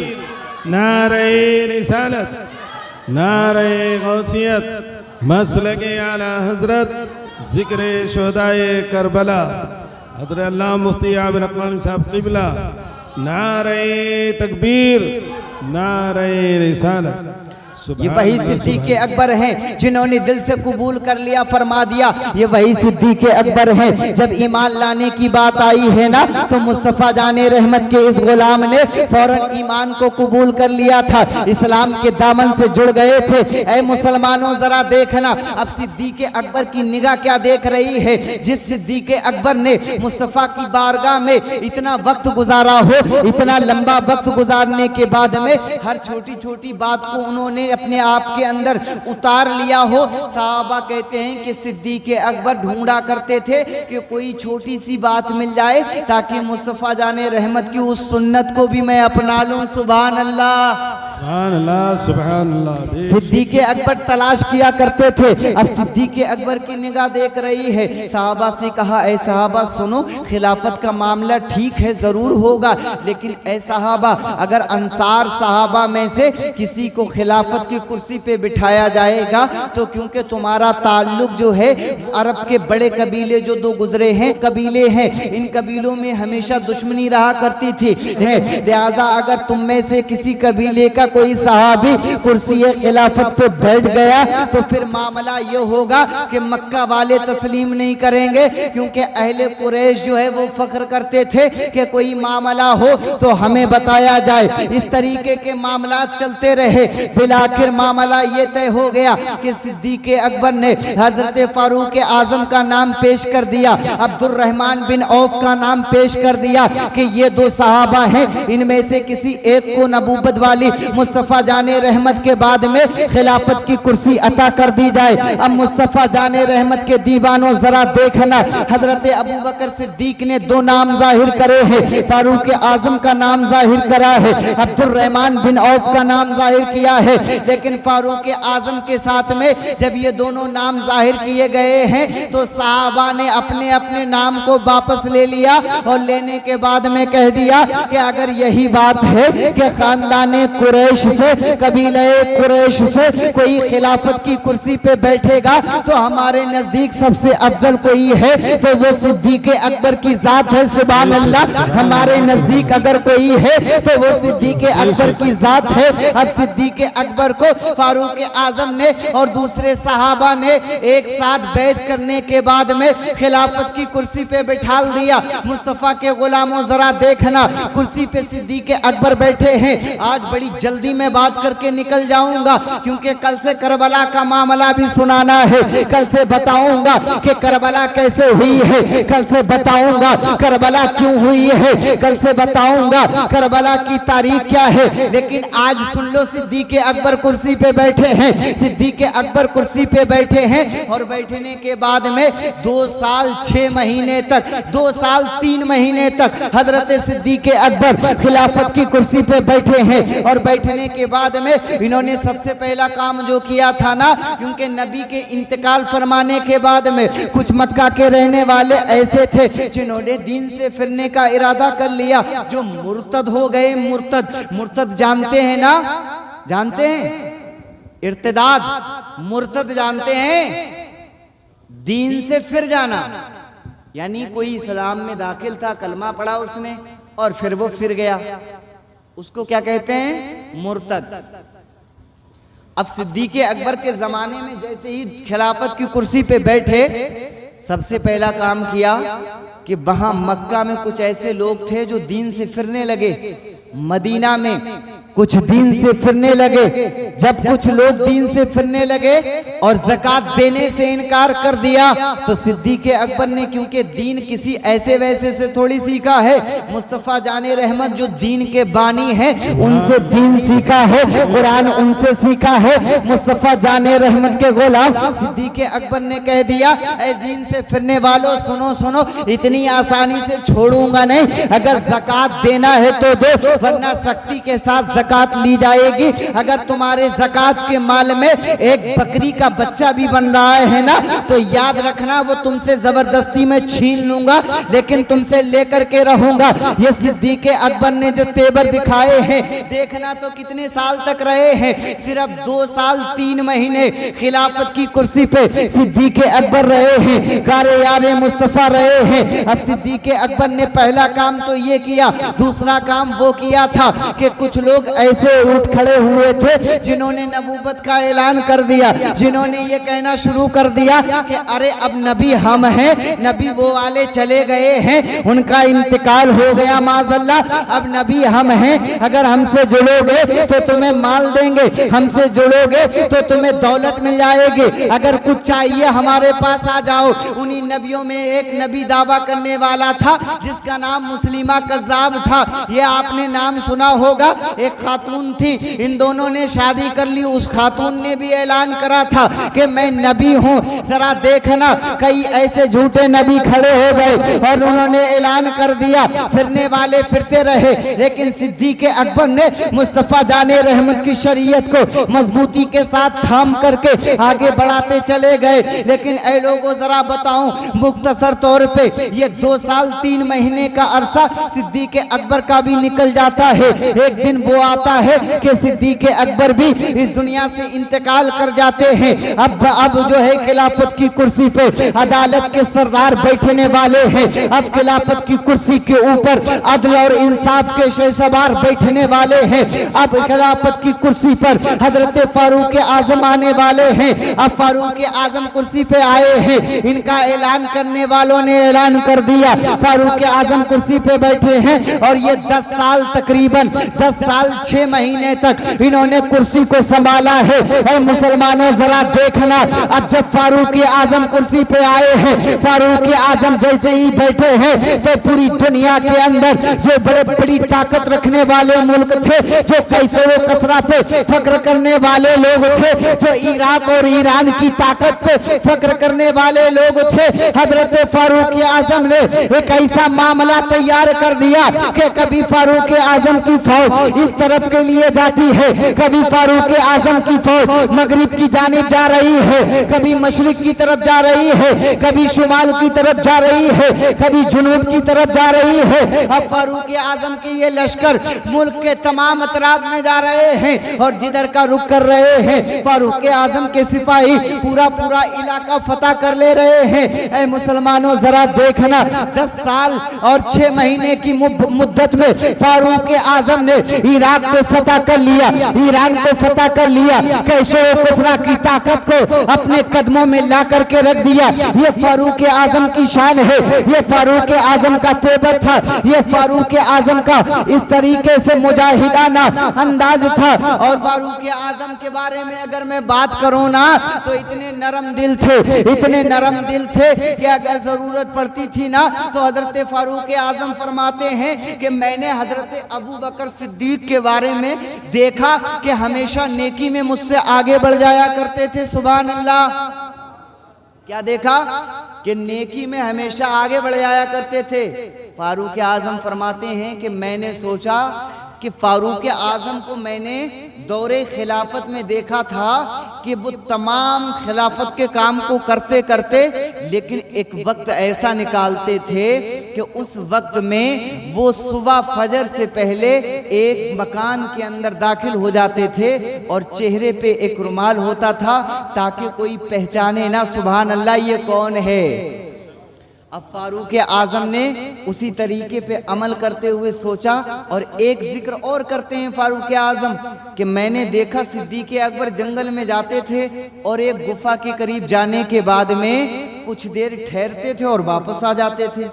नारे रिसालत, नारे गौसियत, मसलके आला हजरत, जिक्र शुहदाए करबला, हज़रत अल्लामा मुफ्ती आबिद अक़वानी साहब क़िबला, नारे तकबीर, नारे रिसालत। ये वही सिद्दीक अकबर हैं जिन्होंने दिल से कबूल कर लिया, फरमा दिया। ये वही सिद्दीक अकबर हैं, जब ईमान लाने की बात आई है ना तो मुस्तफ़ा जाने रहमत के इस गुलाम ने फौरन ईमान को कबूल कर लिया था, इस्लाम के दामन से जुड़ गए थे। ऐ मुसलमानों जरा देखना, अब सिद्दीक अकबर की निगाह क्या देख रही है। जिस सिद्दीक अकबर ने मुस्तफ़ा की बारगाह में इतना वक्त गुजारा हो, इतना लंबा वक्त गुजारने के बाद में हर छोटी छोटी बात को उन्होंने अपने आप के अंदर उतार लिया हो। साहबा कहते हैं कि सिद्दीक अकबर ढूंढा करते थे कि कोई छोटी सी बात मिल जाए ताकि मुस्तफ़ा जाने रहमत की उस सुन्नत को भी मैं अपना लूं, सुभान अल्लाह। सुभान अल्लाह, सुभान अल्लाह। सिद्दीक़ अकबर तलाश किया करते थे। अब सिद्दीक़ अकबर की निगाह देख रही है। सहाबा से कहा, ऐ सहाबा सुनो, खिलाफत का मामला ठीक है, जरूर होगा, लेकिन ऐ सहाबा, अगर अंसार सहाबा में से किसी को खिलाफत की कुर्सी पे बिठाया जाएगा तो क्योंकि तुम्हारा ताल्लुक जो है अरब के बड़े कबीले जो दो गुजरे हैं कबीले हैं, इन कबीलों में हमेशा दुश्मनी रहा करती थी, लिहाजा अगर तुम में से किसी कबीले का कोई सहाबी कुर्सी खिलाफत पे बैठ गया तो फिर मामला ये होगा कि मक्का वाले तस्लीम नहीं करेंगे, क्योंकि अहले कुरैश जो है वो फख्र करते थे कि कोई मामला हो तो हमें बताया जाए। इस तरीके के मामला चलते रहे। फिलहाल मामला ये तय हो गया कि सिद्दीक़ अकबर ने हजरत फारूक आजम का नाम पेश कर दिया, अब्दुर्रहमान बिन औफ का नाम पेश कर दिया कि ये दो सहाबा हैं, इनमें से किसी एक को नबूवत वाली मुस्तफ़ा जाने रहमत के बाद में खिलाफत की कुर्सी अता कर दी जाए। अब मुस्तफ़ा जाने रहमत के दीवानों जरा देखना, हजरत अबू बकर सिद्दीक ने दो नाम जाहिर करे हैं, फारूक आजम का नाम जाहिर करा है, अब्दुर्रहमान बिन औफ का नाम जाहिर किया है, लेकिन फारूक आजम के साथ में जब ये दोनों नाम जाहिर किए गए हैं तो सहाबा ने अपने अपने नाम को वापस ले लिया और लेने के बाद में कह दिया कि अगर यही बात है कि खानदाने कुरैश से, कबीले कुरैश से कोई खिलाफत की कुर्सी पे बैठेगा तो हमारे नजदीक सबसे अफजल कोई है तो वो सिद्दीक़ अकबर की जात है। सुभान अल्लाह। हमारे नजदीक अगर कोई है तो वो सिद्दीक़ अकबर की जात है। अब सिद्दीक़ अकबर को फारूक आजम ने और दूसरे सहाबा ने एक साथ बैत करने के बाद में खिलाफत की कुर्सी पे बिठाल दिया। मुस्तफ़ा के गुलामों जरा देखना, कुर्सी पे सिद्दीक़ अकबर बैठे हैं। आज बड़ी जल्दी में बात करके निकल जाऊंगा क्योंकि कल से करबला का मामला भी सुनाना है। कल से बताऊंगा कि करबला कैसे हुई है, कल से बताऊंगा करबला क्यों हुई है, कल से बताऊंगा करबला की तारीख क्या है। लेकिन आज सुन लो, सिद्दीक़ अकबर कुर्सी पे बैठे हैं, सिद्दीक़ अकबर कुर्सी पे बैठे हैं और बैठने के बाद में 2 साल 6 महीने तक, 2 साल 3 महीने तक हजरत सिद्दीक़ अकबर खिलाफत की कुर्सी पे बैठे हैं। और बैठने के बाद में इन्होंने सबसे पहला काम जो किया था ना, क्योंकि नबी के इंतकाल फरमाने के बाद में कुछ मक्का के रहने वाले ऐसे थे जिन्होंने दीन से फिरने का इरादा कर लिया, जो मुर्तद हो गए। मुर्तद जानते हैं ना, जानते हैं इर्तिदाद, मुर्तद जानते हैं, दीन से फिर जाना, यानी कोई इस्लाम में दाखिल था, कलमा पढ़ा उसने और फिर वो फिर गया, उसको क्या कहते हैं? मुर्तद। अब सिद्दीक़ अकबर के जमाने में जैसे ही खिलाफत की कुर्सी पे बैठे, सबसे पहला काम किया कि वहां मक्का में कुछ ऐसे लोग थे जो दीन से फिरने लगे, मदीना में कुछ दीन से फिरने लगे। जब कुछ लोग दीन से फिरने लगे और ज़कात देने से इनकार कर दिया तो सिद्दीक़ अकबर ने, क्योंकि दीन किसी ऐसे वैसे से थोड़ी सीखा है, मुस्तफ़ा जाने रहमत जो दीन के बानी हैं उनसे दीन सीखा है, कुरान उनसे सीखा है। मुस्तफ़ा जाने रहमत के गुलाम सिद्दीक़ अकबर ने कह दिया, ऐ दीन से फिरने वालों सुनो सुनो, इतनी आसानी से छोड़ूंगा नहीं, अगर ज़कात देना है तो दो, वरना सख्ती के साथ ज़कात ली जाएगी। अगर तुम्हारे ज़कात के माल में एक बकरी का बच्चा भी बन रहा है ना, तो याद रखना वो तुमसे जबरदस्ती में छीन लूंगा, लेकिन तुमसे लेकर के रहूंगा। ये सिद्दीक़ अकबर ने जो तेवर दिखाए हैं, देखना तो कितने साल तक रहे हैं, सिर्फ 2 साल 3 महीने खिलाफत की कुर्सी पे सिद्दीक़ अकबर रहे हैं, गारे यारे मुस्तफ़ा रहे हैं। अब सिद्दीक़ अकबर ने पहला काम तो ये किया, दूसरा काम वो किया था कि कुछ लोग ऐसे उठ खड़े हुए थे जिन्होंने नबूवत का ऐलान कर दिया, जिन्होंने ये कहना शुरू कर दिया कि अरे अब नबी हम हैं, नबी वो वाले चले गए हैं, उनका इंतकाल हो गया माज़अल्लाह, अब नबी हम हैं। अगर हमसे जुड़ोगे तो तुम्हें माल देंगे, हमसे जुड़ोगे तो तुम्हें दौलत मिल जाएगी, अगर कुछ चाहिए हमारे पास आ जाओ। उन्हीं नबियों में एक नबी दावा करने वाला था जिसका नाम मुस्लिमा कज़्ज़ाब था, ये आपने नाम सुना होगा। एक खातून थी, इन दोनों ने शादी कर ली। उस खातून ने भी ऐलान करा था कि मैं नबी हूँ। जरा देखना, कई ऐसे झूठे नबी खड़े हो गए और उन्होंने ऐलान कर दिया, फिरने वाले फिरते रहे। लेकिन सिद्दीक़ अकबर ने मुस्तफ़ा जाने रहमत की शरीयत को मजबूती के साथ थाम करके आगे बढ़ाते चले गए। लेकिन ऐ लोगों जरा बताऊं, मुख्तसर तौर पे ये 2 साल 3 महीने का अरसा सिद्दीक़ अकबर का भी निकल जाता है। एक दिन वो आता है कि सिद्दीक़ अकबर भी इस दुनिया से इंतकाल कर जाते हैं। अब जो है खिलाफत की कुर्सी पे अदालत के सरदार बैठने वाले हैं। अब खिलाफत की कुर्सी के ऊपर अदल और इंसाफ के शहसवार बैठने वाले हैं। अब खिलाफत की कुर्सी पर हजरत फारूक आजम आने वाले हैं। अब फारूक आजम कुर्सी पे आए हैं। इनका ऐलान करने वालों ने ऐलान कर दिया, फारूक आजम कुर्सी पे बैठे हैं और ये 10 साल तकरीबन 10 साल 6 महीने तक इन्होंने कुर्सी को संभाला है। ऐ मुसलमानों जरा देखना, अब जब फारूक आजम कुर्सी पे आए हैं, फारूक आजम जैसे ही बैठे हैं तो पूरी दुनिया के अंदर जो बड़े बड़ी ताकत रखने वाले मुल्क थे, जो कैसर कसरा पे फक्र करने वाले लोग थे, जो इराक और ईरान की ताकत पे फक्र करने वाले लोग थे, हजरत फारूक आजम ने एक ऐसा मामला तैयार कर दिया कि कभी फारूक आजम की फौज इस तरफ के लिए जाती है, कभी फारूक आजम की फौज मगरिब की जानिब जा रही है, कभी मशरिक की तरफ जा रही है, कभी शुमाल की तरफ जा रही है, कभी जुनूब की तरफ जा रही है। अब फारूक आजम की ये लश्कर मुल्क के तमाम अतराफ में जा रहे हैं और जिधर का रुख कर रहे हैं, फारूक आजम के सिपाही पूरा इलाका फतह कर ले रहे हैं। ऐ मुसलमानों जरा देखना, 10 साल और 6 महीने की मुद्दत में फारूक आजम ने इराक को फतह कर लिया, ईरान को फतह कर लिया, कैसर कसरा की ताकत को अपने कदमों में ला करके रख दिया। ये फारूक आजम की शान है, ये फारूक आजम का तेवर था, ये फारूक आजम का इस तरीके से मुजाहिदाना अंदाज था। और फारूक आजम के बारे में अगर मैं बात करूं ना, तो इतने नरम दिल थे, इतने नरम दिल थे कि अगर जरूरत पड़ती थी ना तो हजरत फारूक आजम फरमाते हैं कि मैंने हजरत अबू बकर सिद्दीक के बारे में देखा कि हमेशा नेकी में मुझसे आगे बढ़ जाया करते थे। सुभान अल्लाह। क्या देखा कि नेकी में हमेशा आगे बढ़ जाया करते थे। फारूक आजम फरमाते हैं कि मैंने सोचा कि फारूक आजम को मैंने दौरे खिलाफत में देखा था कि वो तमाम खिलाफत के काम को करते करते लेकिन एक वक्त ऐसा निकालते थे कि उस वक्त में वो सुबह फजर से पहले एक मकान के अंदर दाखिल हो जाते थे और चेहरे पे एक रुमाल होता था ताकि कोई पहचाने ना, सुभान अल्लाह ये कौन है। अब फारूक आजम ने उसी तरीके पे अमल करते हुए सोचा और एक जिक्र और करते हैं फारूक आजम कि मैंने देखा सिद्दीक़ अकबर जंगल में जाते थे और एक गुफा के करीब जाने के बाद में कुछ देर ठहरते थे और वापस आ जाते थे।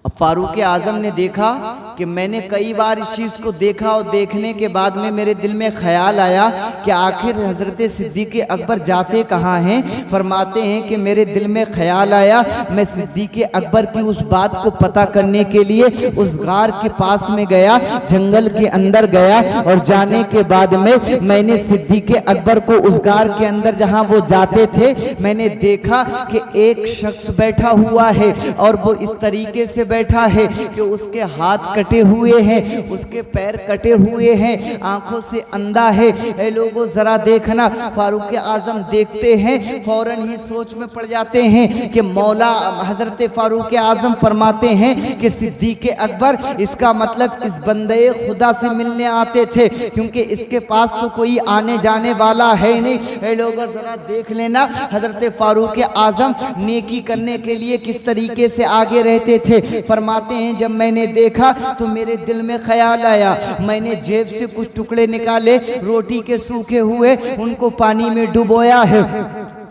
अब फारूक आजम ने देखा कि मैंने कई बार इस चीज़ को देखा और देखने के बाद में मेरे दिल में ख्याल आया कि आखिर हज़रत सिद्दीक़ अकबर जाते कहाँ हैं। फरमाते हैं कि मेरे दिल में ख्याल आया, मैं सिद्दीक़ अकबर की उस बात को पता करने के लिए उस गार के पास में गया, जंगल के अंदर गया और जाने के बाद में मैंने सिद्दीक़ अकबर को उस गार के अंदर जहाँ वो जाते थे मैंने देखा कि एक शख्स बैठा हुआ है और वो इस तरीके से बैठा है कि उसके हाथ कटे हुए हैं, उसके पैर कटे हुए हैं, आंखों से अंधा है। ए लोगों जरा देखना, फारूक आजम देखते हैं फौरन ही सोच में पड़ जाते हैं कि मौला हजरत फारूक आजम फरमाते हैं कि सिद्दीक़ अकबर, इसका मतलब इस बंदे खुदा से मिलने आते थे क्योंकि इसके पास तो कोई आने जाने वाला है नहीं। ए लोगों जरा देख लेना हजरत फारूक आजम नेकी करने के लिए किस तरीके से आगे रहते थे। फरमाते हैं जब मैंने देखा तो मेरे दिल में ख्याल आया, मैंने जेब से कुछ टुकड़े निकाले रोटी के सूखे हुए, उनको पानी में डुबोया है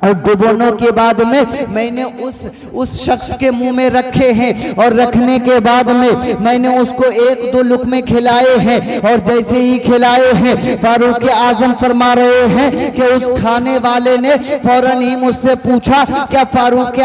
और डुबोने के बाद में मैंने उस शख्स के मुंह में रखे हैं और रखने के बाद में मैंने उसको 1-2 लुक़मे खिलाए हैं। और जैसे ही खिलाए हैं फारूक आजम फरमा रहे हैं कि उस खाने वाले ने फौरन ही मुझसे पूछा, क्या फारूक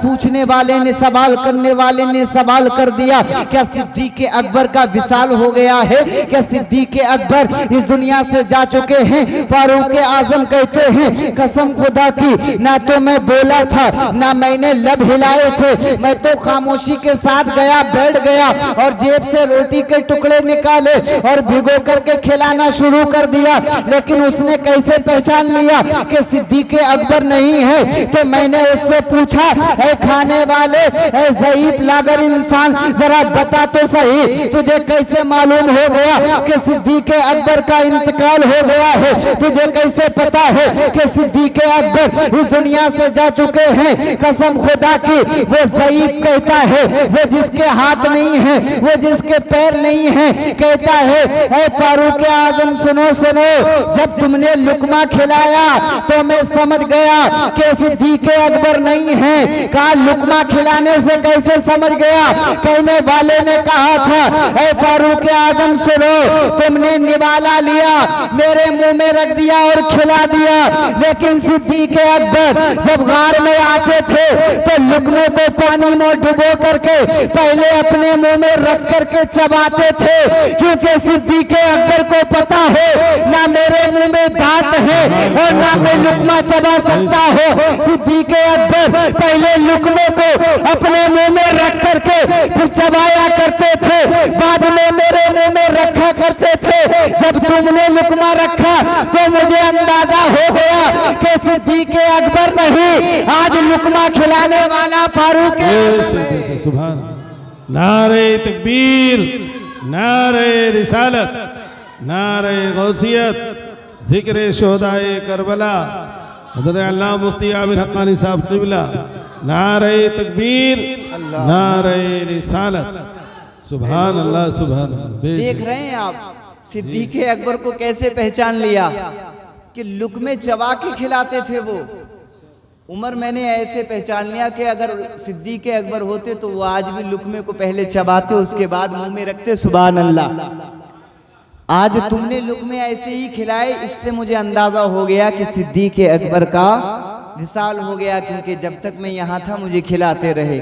पूछने वाले ने, सवाल करने वाले ने सवाल कर दिया, क्या सिद्दीक़ अकबर का विसाल हो गया है, क्या सिद्दीक़ अकबर इस दुनिया से जा चुके हैं? फारूक आजम कहते हैं कसम खुदा की, ना तो मैं बोला था ना मैंने लब हिलाए थे, मैं तो खामोशी के साथ गया, बैठ गया और जेब से रोटी के टुकड़े निकाले और भिगो करके खिलाना शुरू कर दिया। लेकिन उसने कैसे पहचान लिया कि सिद्दीक़ अकबर नहीं है? तो मैंने उससे पूछा, ऐ खाने वाले, ऐ ज़ईफ़ लागर इंसान, जरा बता तो सही, तुझे कैसे मालूम हो गया कि सिद्दीक़ अकबर का इंतकाल हो गया है? तुझे कैसे पता है कि सिद्दीक़ अकबर इस दुनिया से जा चुके हैं? कसम खुदा की, वो ज़ईफ़ कहता है, वो जिसके हाथ नहीं है, वो जिसके पैर नहीं है, कहता है ऐ फारूक आजम सुनो सुनो, जब तुमने लुकमा खिलाया तो मैं समझ गया कि सिद्दीक़ अकबर नहीं है। कहा लुकमा खिलाने से कैसे समझ गया? कहने वाले ने कहा था ऐ फारूक आजम सुनो, तुमने निवाला लिया, मेरे मुंह में रख दिया और खिला दिया, लेकिन सिद्दीक़ अकबर जब गार में आते थे तो लुकमे को पानी में डुबो करके पहले अपने मुंह में रख करके चबाते थे, क्योंकि सिद्दीक़ अकबर को पता है ना मेरे मुंह में दांत है और ना मैं लुकमा चबा सकता हूँ। सिद्दीक़ अकबर पहले लुकमे को अपने मुंह में रख करके फिर चबाया करते थे, बाद में मेरे मुंह में रखा करते थे। जब तुमने लुकमा रखा तो मुझे अंदाजा हो गया कि सिद्दीक़ अकबर नहीं, आज लुकमा खिलाने वाला फारूक है। सुभान। नारे तकबीर, नारे रिसालत, नारे गौसियत, जिक्र शोहदाए करबला, हज़रत अल्लाह मुफ्ती आमिर हक़ानी साहब क़िबला, नारे तकबीर, नारे रिसालत, सुभान अल्लाह सुभान। देख रहे हैं आप सिद्दीक़ अकबर को कैसे पहचान लिया कि लुकमे चबा के खिलाते थे वो। उमर मैंने ऐसे पहचान लिया कि अगर सिद्दीक़ अकबर होते तो वो आज भी लुकमे को पहले चबाते, उसके बाद मुंह में रखते। सुभान अल्लाह। आज तुमने लुकमे ऐसे ही खिलाए, इससे मुझे अंदाजा हो गया कि सिद्दीक़ अकबर का विसाल हो गया, क्योंकि जब तक मैं यहाँ था मुझे खिलाते रहे।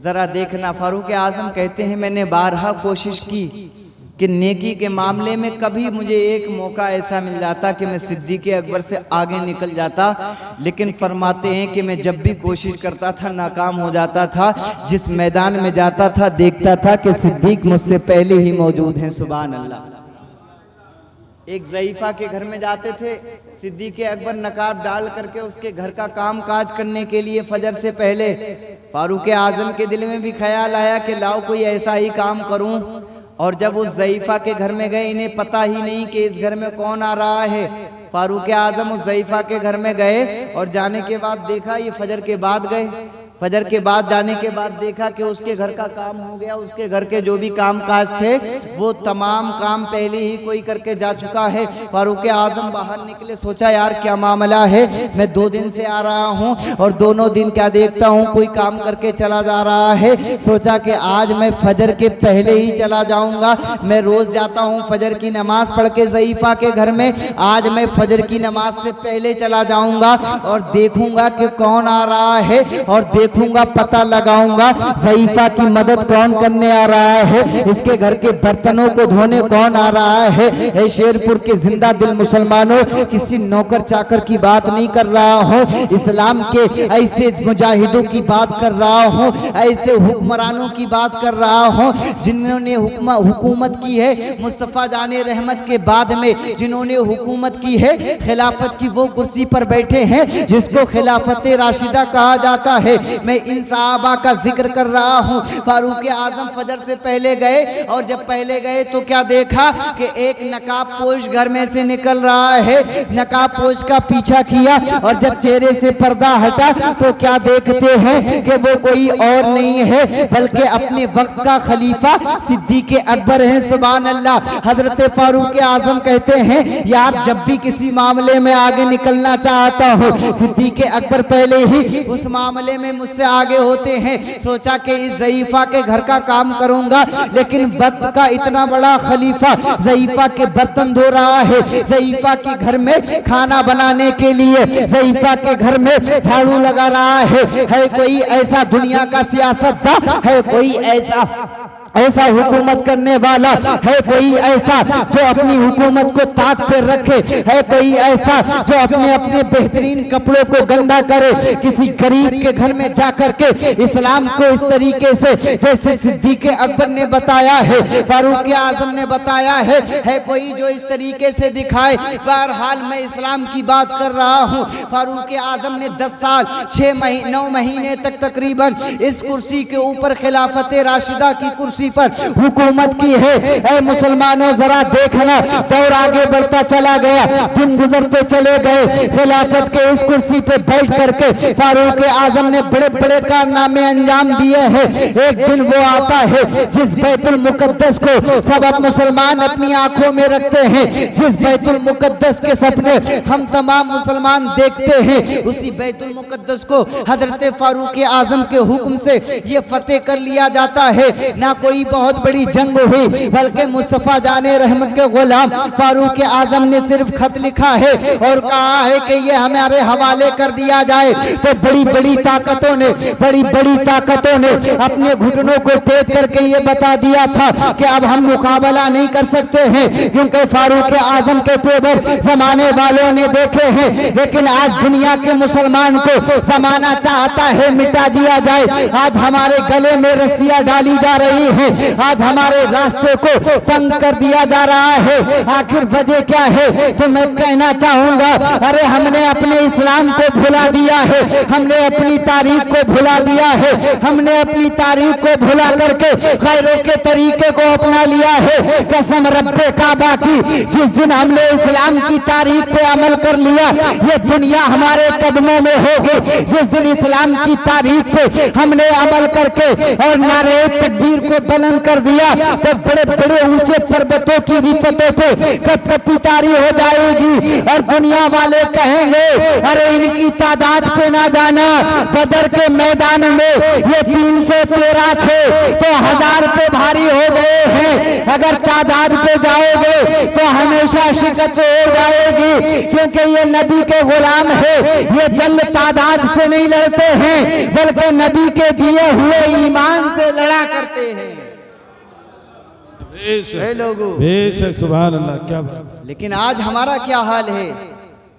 जरा देखना, फारूक आजम कहते हैं मैंने बारहा कोशिश की कि नेकी के मामले में कभी मुझे एक मौका ऐसा मिल जाता कि मैं सिद्दीक़ अकबर से आगे निकल जाता, लेकिन फरमाते हैं कि मैं जब भी कोशिश करता था नाकाम हो जाता था। जिस मैदान में जाता था देखता था कि सिद्दीक़ मुझसे पहले ही मौजूद हैं। सुभान अल्लाह। एक ज़ईफ़ा के घर में जाते थे, सिद्दीक़ अकबर नकाब डाल करके उसके घर का काम काज करने के लिए फजर से पहले फारूक आजम के दिल में भी ख्याल आया कि लाओ कोई ऐसा ही काम करूं। और जब उस ज़ईफ़ा के घर में गए, इन्हें पता ही नहीं कि इस घर में कौन आ रहा है। फारूक आजम उस ज़ईफ़ा के घर में गए और जाने के बाद देखा ये फजर के बाद गए। फजर के बाद जाने के बाद देखा कि उसके घर का काम हो गया, उसके घर के जो भी काम काज थे वो तमाम काम पहले ही कोई करके जा चुका है। फारूक आजम बाहर निकले, सोचा यार क्या मामला है, मैं 2 दिन से आ रहा हूँ और दोनों दिन क्या देखता हूँ कोई काम करके चला जा रहा है। सोचा कि आज मैं फजर के पहले ही चला जाऊँगा। मैं रोज़ जाता हूँ फजर की नमाज पढ़ के ज़ईफ़ा के घर में, आज मैं फजर की नमाज से पहले चला जाऊँगा और देखूँगा कि कौन आ रहा है और देखूंगा, पता लगाऊंगा ज़ईफ़ा की मदद कौन करने आ रहा है, इसके घर के बर्तनों को धोने कौन आ रहा है। ऐ शेरपुर के जिंदा दिल मुसलमानों, किसी नौकर चाकर की बात नहीं कर रहा हूँ, इस्लाम के ऐसे मुजाहिदों की बात कर रहा हूँ, ऐसे हुक्मरानों की बात कर रहा हूँ जिन्होंने हुकूमत की है मुस्तफ़ा जाने रहमत के बाद में, जिन्होंने हुकूमत की है खिलाफत की वो कुर्सी पर बैठे हैं जिसको खिलाफत राशिदा कहा जाता है। मैं इन सहाबा का जिक्र कर रहा हूँ। फारूक आजम फजर से पहले गए और जब पहले गए तो क्या देखा कि एक नकाब पोश घर में से निकल रहा है। नकाब पोश का पीछा किया और जब चेहरे से पर्दा हटा तो क्या देखते हैं कि वो कोई और नहीं है बल्कि अपने वक्त का खलीफा सिद्दीक़ अकबर है। सुभान अल्लाह। हजरत फारूक आजम कहते हैं यार जब भी किसी मामले में आगे निकलना चाहता हूँ सिद्दीक़ अकबर पहले ही उस मामले में मुझसे आगे होते हैं। सोचा कि इस ज़ईफा के घर का काम करूंगा, लेकिन वक्त का इतना बड़ा खलीफा ज़ईफा के बर्तन धो रहा है, ज़ईफा के घर में खाना बनाने के लिए ज़ईफा के घर में झाड़ू लगा रहा है कोई ऐसा दुनिया का सियासतदान है, कोई ऐसा हुकूमत करने वाला है, कोई ऐसा जो अपनी हुकूमत को ताक पे रखे है, कोई ऐसा जो अपने अपने बेहतरीन कपड़ों को गंदा करे किसी गरीब के घर में जाकर के इस्लाम को इस तरीके से जैसे सिद्दीक़ अकबर ने बताया है, फारूक आजम ने बताया है कोई जो इस तरीके से दिखाए। बहरहाल मैं इस्लाम की बात कर रहा हूँ। फारूक आजम ने 10 साल 9 महीने तक तकरीबन इस कुर्सी के ऊपर खिलाफत राशिदा की कुर्सी पर हुकूमत की है। ऐ मुसलमानों जरा देखना, दौर आगे बढ़ता चला गया, दिन गुजरते चले गए। खिलाफत के इस कुर्सी पे बैठ करके फारूक आजम ने बड़े बड़े कारनामे अंजाम दिए हैं। एक दिन वो आता है जिस बैतुल मुकद्दस को सब अब मुसलमान अपनी आंखों में रखते हैं, जिस बैतुल मुकद्दस के सपने हम तमाम मुसलमान देखते हैं, उसी बैतुल मुकद्दस को हजरत फारूक आजम के हुक्म से ये फतेह कर लिया जाता है। ना कोई बहुत बड़ी जंग हुई बल्कि मुस्तफा जाने रहमत के गुलाम फारूक आजम ने सिर्फ खत लिखा है और कहा है कि ये हमारे हवाले कर दिया जाए। तो बड़ी बड़ी ताकतों ने अपने घुटनों को टेक करके ये बता दिया था कि अब हम मुकाबला नहीं कर सकते हैं, क्योंकि फारूक आजम के तेवर जमाने वालों ने देखे हैं। लेकिन आज दुनिया के मुसलमान को जमाना चाहता है मिटा दिया जाए। आज हमारे गले में रस्सियां डाली जा रही है, आज हमारे रास्ते को तंग कर दिया जा रहा है। आखिर वजह क्या है? तो मैं कहना चाहूंगा, अरे हमने अपने इस्लाम को भुला दिया है, हमने अपनी तारीख को भुला दिया है, हमने अपनी तारीख को भुला करके गैरों के तरीके को अपना लिया है। कसम रब्बे काबा की, जिस दिन हमने इस्लाम की तारीख पे अमल कर लिया ये दुनिया हमारे कदमों में होगी। जिस दिन इस्लाम की तारीख पे हमने अमल करके और नारे तकबीर को बुलंद कर दिया तो बड़े बड़े ऊंचे पर्वतों की रिफतों पे कपकपी तारी हो जाएगी और दुनिया वाले कहेंगे अरे इनकी तादाद पे ना जाना, बदर के मैदान में ये 313 थे तो 1000 पे भारी हो गए हैं। अगर तादाद पे जाओगे तो हमेशा शिकस्त हो जाएगी, क्योंकि ये नबी के गुलाम है। ये जंग तादाद से नहीं लड़ते हैं बल्कि नबी के दिए हुए ईमान से लड़ा करते हैं। बेशक सुभान अल्लाह, क्या बात। लेकिन आज हमारा क्या हाल है?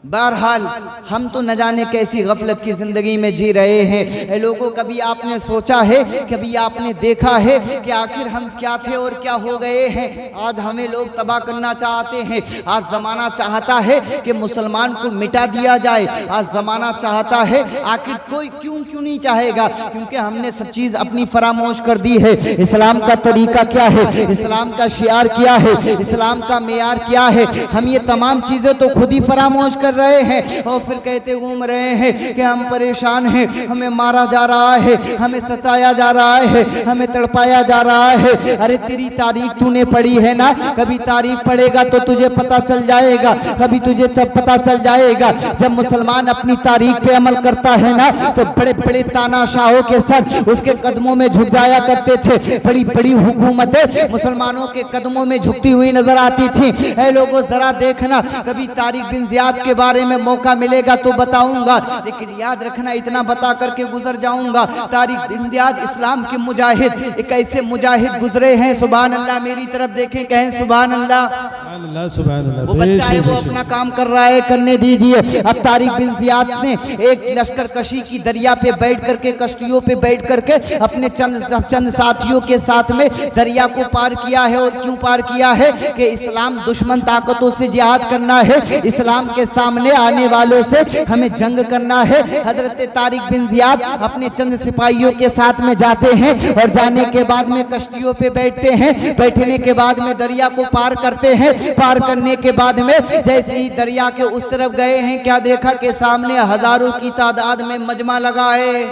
बहरहाल हम तो न जाने कैसी गफलत की जिंदगी में जी रहे हैं। लोगों, कभी आपने सोचा है, कभी आपने देखा है कि आखिर हम क्या थे और क्या हो गए हैं? आज हमें लोग तबाह करना चाहते हैं। आज जमाना चाहता है कि मुसलमान को मिटा दिया जाए। आज जमाना चाहता है, आखिर कोई क्यों नहीं चाहेगा? क्योंकि हमने सब चीज अपनी फरामोश कर दी है। इस्लाम का तरीका क्या है, इस्लाम का शियार क्या है, इस्लाम का मेयार क्या है, हम ये तमाम चीजें तो खुद ही फरामोश कर रहे हैं और फिर कहते घूम रहे हैं कि हम परेशान हैं, हमें मारा जा रहा है, हमें सताया जा रहा है, हमें तड़पाया जा रहा है। अरे तेरी तारीख तूने पढ़ी है ना? कभी तारीख पढ़ेगा तो तुझे पता चल जाएगा, कभी तुझे तब पता चल जाएगा जब मुसलमान अपनी तारीख पे अमल करता है ना। तो बड़े बड़े तानाशाहों के सर उसके कदमों में झुक जाया करते थे। बड़ी बड़ी हुकूमतें मुसलमानों के कदमों में झुकती हुई नजर आती थी। ऐ लोगों, जरा देखना, कभी तारिक बिन जियाद के बारे में मौका मिलेगा तो बताऊंगा, लेकिन याद रखना इतना बता करके गुजर जाऊंगा। तारिक बिन जियाद इस्लाम के मुजाहिद, एक ऐसे मुजाहिद गुजरे हैं, सुभान अल्लाह। मेरी तरफ देखें, कहें सुभान अल्लाह। सुभान अल्लाह। वो बच्चा है, वो अपना काम कर रहा है, करने दीजिए। अब तारिक बिन जियाद ने एक लश्कर कशी की दरिया पे बैठ करके, कश्तियों पे बैठ करके अपने चंद साथियों के साथ में दरिया को पार किया है। और क्यों पार किया है? कि इस्लाम दुश्मन ताकतों से जिहाद करना है, इस्लाम के साथ सामने आने वालों से हमें जंग करना है। हजरत तारिक बिन जियाद अपने चंद सिपाहियों के साथ में जाते हैं और जाने के बाद में कश्तियों पे बैठते हैं। बैठने के बाद में दरिया को पार करते हैं। पार करने के बाद में जैसे ही दरिया के उस तरफ गए हैं, क्या देखा कि सामने हजारों की तादाद में मजमा लगा है।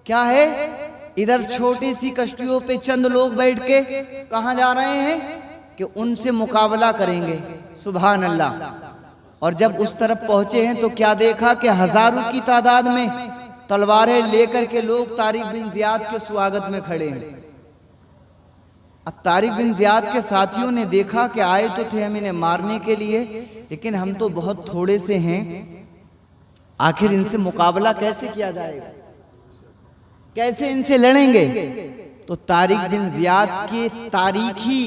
क्या है? इधर छोटी सी कश्तियों पे चंद लोग बैठ के कहां जा रहे हैं कि उनसे मुकाबला करेंगे। सुभान अल्लाह। और जब उस तरफ पहुंचे हैं तो क्या देखा कि हजारों की तादाद में तलवारें लेकर के लोग तारिक बिन जियाद के स्वागत में खड़े हैं। अब तारिक बिन जियाद के साथियों ने देखा कि आए तो थे हम इन्हें मारने के लिए, लेकिन हम तो बहुत थोड़े से हैं, आखिर इनसे मुकाबला कैसे किया जाएगा, कैसे इनसे लड़ेंगे। तो तारिक बिन जियाद के तारीखी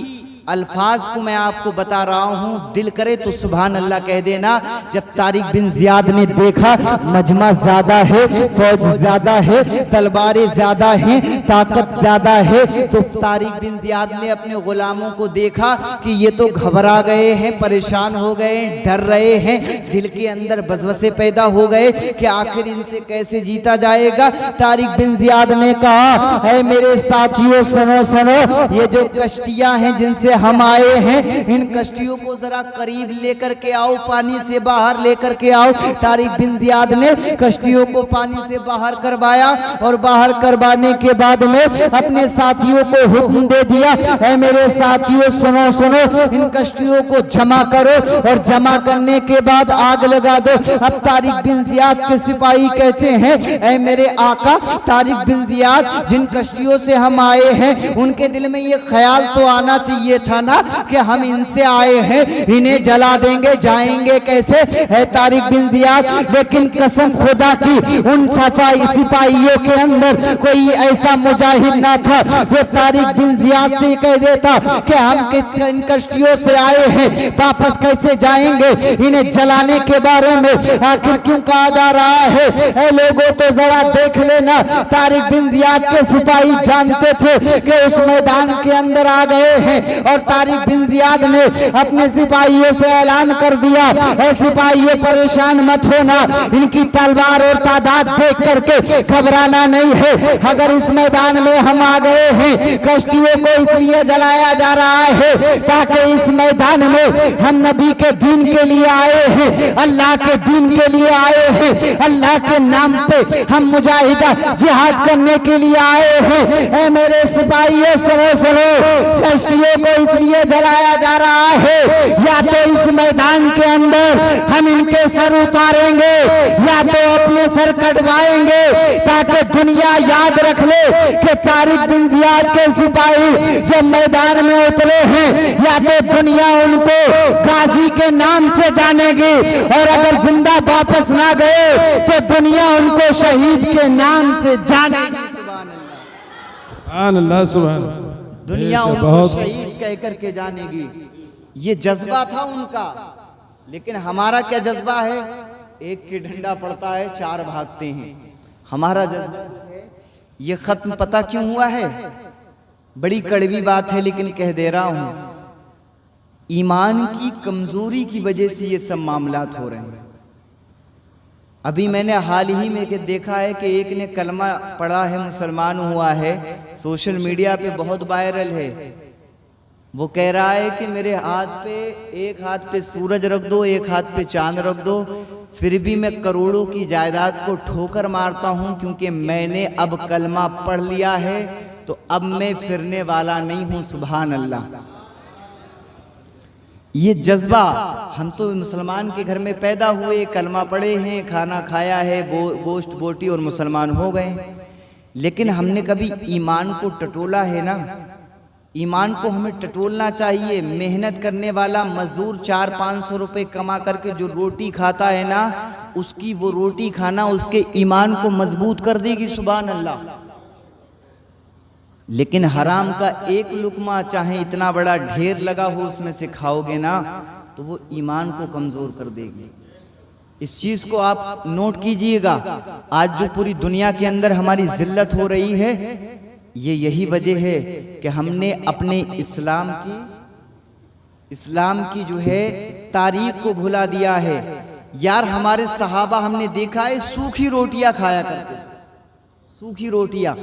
अल्फाज को मैं आपको बता रहा हूं, दिल करे तो सुभान अल्लाह कह देना। जब तारिक बिन जियाद ने देखा मजमा ज्यादा है, फौज ज्यादा है, तलवारें ज्यादा हैं, ताकत ज्यादा है, तो तारिक बिन जियाद ने अपने गुलामों को देखा कि ये तो घबरा गए हैं, परेशान हो गए, डर रहे हैं, दिल के अंदर बसवसे पैदा हो गए कि आखिर इनसे कैसे जीता जाएगा। तारिक बिन जियाद ने कहा, है मेरे साथियों सुनो सुनो, ये जो कश्तियां हैं जिनसे हम आए हैं, इन कश्तियों को जरा करीब लेकर के आओ, पानी से बाहर लेकर के आओ। तारिक बिन जियाद ने कश्तियों को पानी से बाहर करवाया और बाहर करवाने के बाद में अपने साथियों को हुक्म दे दिया, है मेरे साथियों सुनो सुनो, इन कश्तियों को जमा करो और जमा करने के बाद आग लगा दो। अब तारिक बिन जियाद के सिपाही कहते हैं, ऐ मेरे आका तारिक बिन जियाद, जिन कश्तियों से हम आए हैं उनके दिल में ये ख्याल तो आना चाहिए था ना कि हम इनसे आए हैं, इन्हें जला देंगे, जाएंगे कैसे। है तारिक बिन जियाद, लेकिन कसम खुदा की उन सिपाहियों के अंदर कोई ऐसा मुजाहिद ना था जो तारिक बिन जियाद से कह देता कि हम इन कश्तियों से आए हैं, वापस कैसे जाएंगे, इन्हें जलाने के बारे में आखिर क्यों कहा जा रहा है। ऐ लोगों तो जरा देख लेना, तारिक बिन जियाद के सिपाही जानते थे कि उस मैदान के अंदर आ गए हैं और तारिक बिन जियाद ने अपने सिपाहियों से ऐलान कर दिया, ऐ सिपाहियों परेशान मत होना, इनकी तलवार और तादाद देख करके घबराना नहीं है। अगर इस मैदान में हम आ गए हैं, कश्तियों को इसलिए जलाया जा रहा है ताकि इस मैदान में हम नबी के दीन के लिए आए हैं, अल्लाह के दीन के लिए आए हैं, अल्लाह के नाम पे हम मुजाहिदा जिहाद करने के लिए आए हैं। ऐ मेरे सिपाहियों सुनो सुनो, कश्तियों को इसलिए जलाया जा रहा है, या तो इस मैदान के अंदर हम इनके सर उतारेंगे या तो अपने सर कटवाएंगे, ताकि दुनिया याद रख ले कि तारिक बिन जियाद के सिपाही जब मैदान में उतरे हैं, या तो दुनिया उनको गाजी के नाम से जानेगी और अगर जिंदा वापस ना गए तो दुनिया उनको शहीद के नाम से जानेगी। सुभान अल्लाह, सुभान अल्लाह। दुनिया उनको शहीद कह करके जानेगी। ये जज्बा था उनका, लेकिन हमारा क्या जज्बा है? एक की डंडा पड़ता है, चार भागते हैं। हमारा जज्बा है, ये खत्म पता क्यों हुआ है? बड़ी कड़वी बात है लेकिन कह दे रहा हूं, ईमान की कमजोरी की वजह से ये सब मामलात हो रहे हैं। अभी मैंने हाल ही में के देखा है कि एक ने कलमा पढ़ा है, मुसलमान हुआ है, सोशल मीडिया पे बहुत वायरल है। वो कह रहा है कि मेरे हाथ पे, एक हाथ पे सूरज रख दो, एक हाथ पे चांद रख दो, फिर भी मैं करोड़ों की जायदाद को ठोकर मारता हूं, क्योंकि मैंने अब कलमा पढ़ लिया है, तो अब मैं फिरने वाला नहीं हूं। सुभान अल्लाह। ये जज्बा, हम तो मुसलमान के घर में पैदा हुए, कलमा पढ़े हैं, खाना खाया है, गोश्त बोटी और मुसलमान हो गए, लेकिन हमने कभी ईमान को टटोला है ना? ईमान को हमें टटोलना चाहिए। मेहनत करने वाला मजदूर 400-500 रुपए कमा करके जो रोटी खाता है ना, उसकी वो रोटी खाना उसके ईमान को मजबूत कर देगी। सुभान अल्लाह। लेकिन हराम का एक लुकमा चाहे इतना बड़ा ढेर लगा हो, उसमें से खाओगे ना तो वो ईमान को कमजोर कर देगी। इस चीज को आप नोट कीजिएगा। आज जो पूरी दुनिया के अंदर हमारी जिल्लत हो रही है, ये यही वजह है कि हमने अपने इस्लाम की जो है तारीख को भुला दिया है। यार हमारे सहाबा हमने देखा है सूखी रोटियां खाया करते, सूखी रोटियां,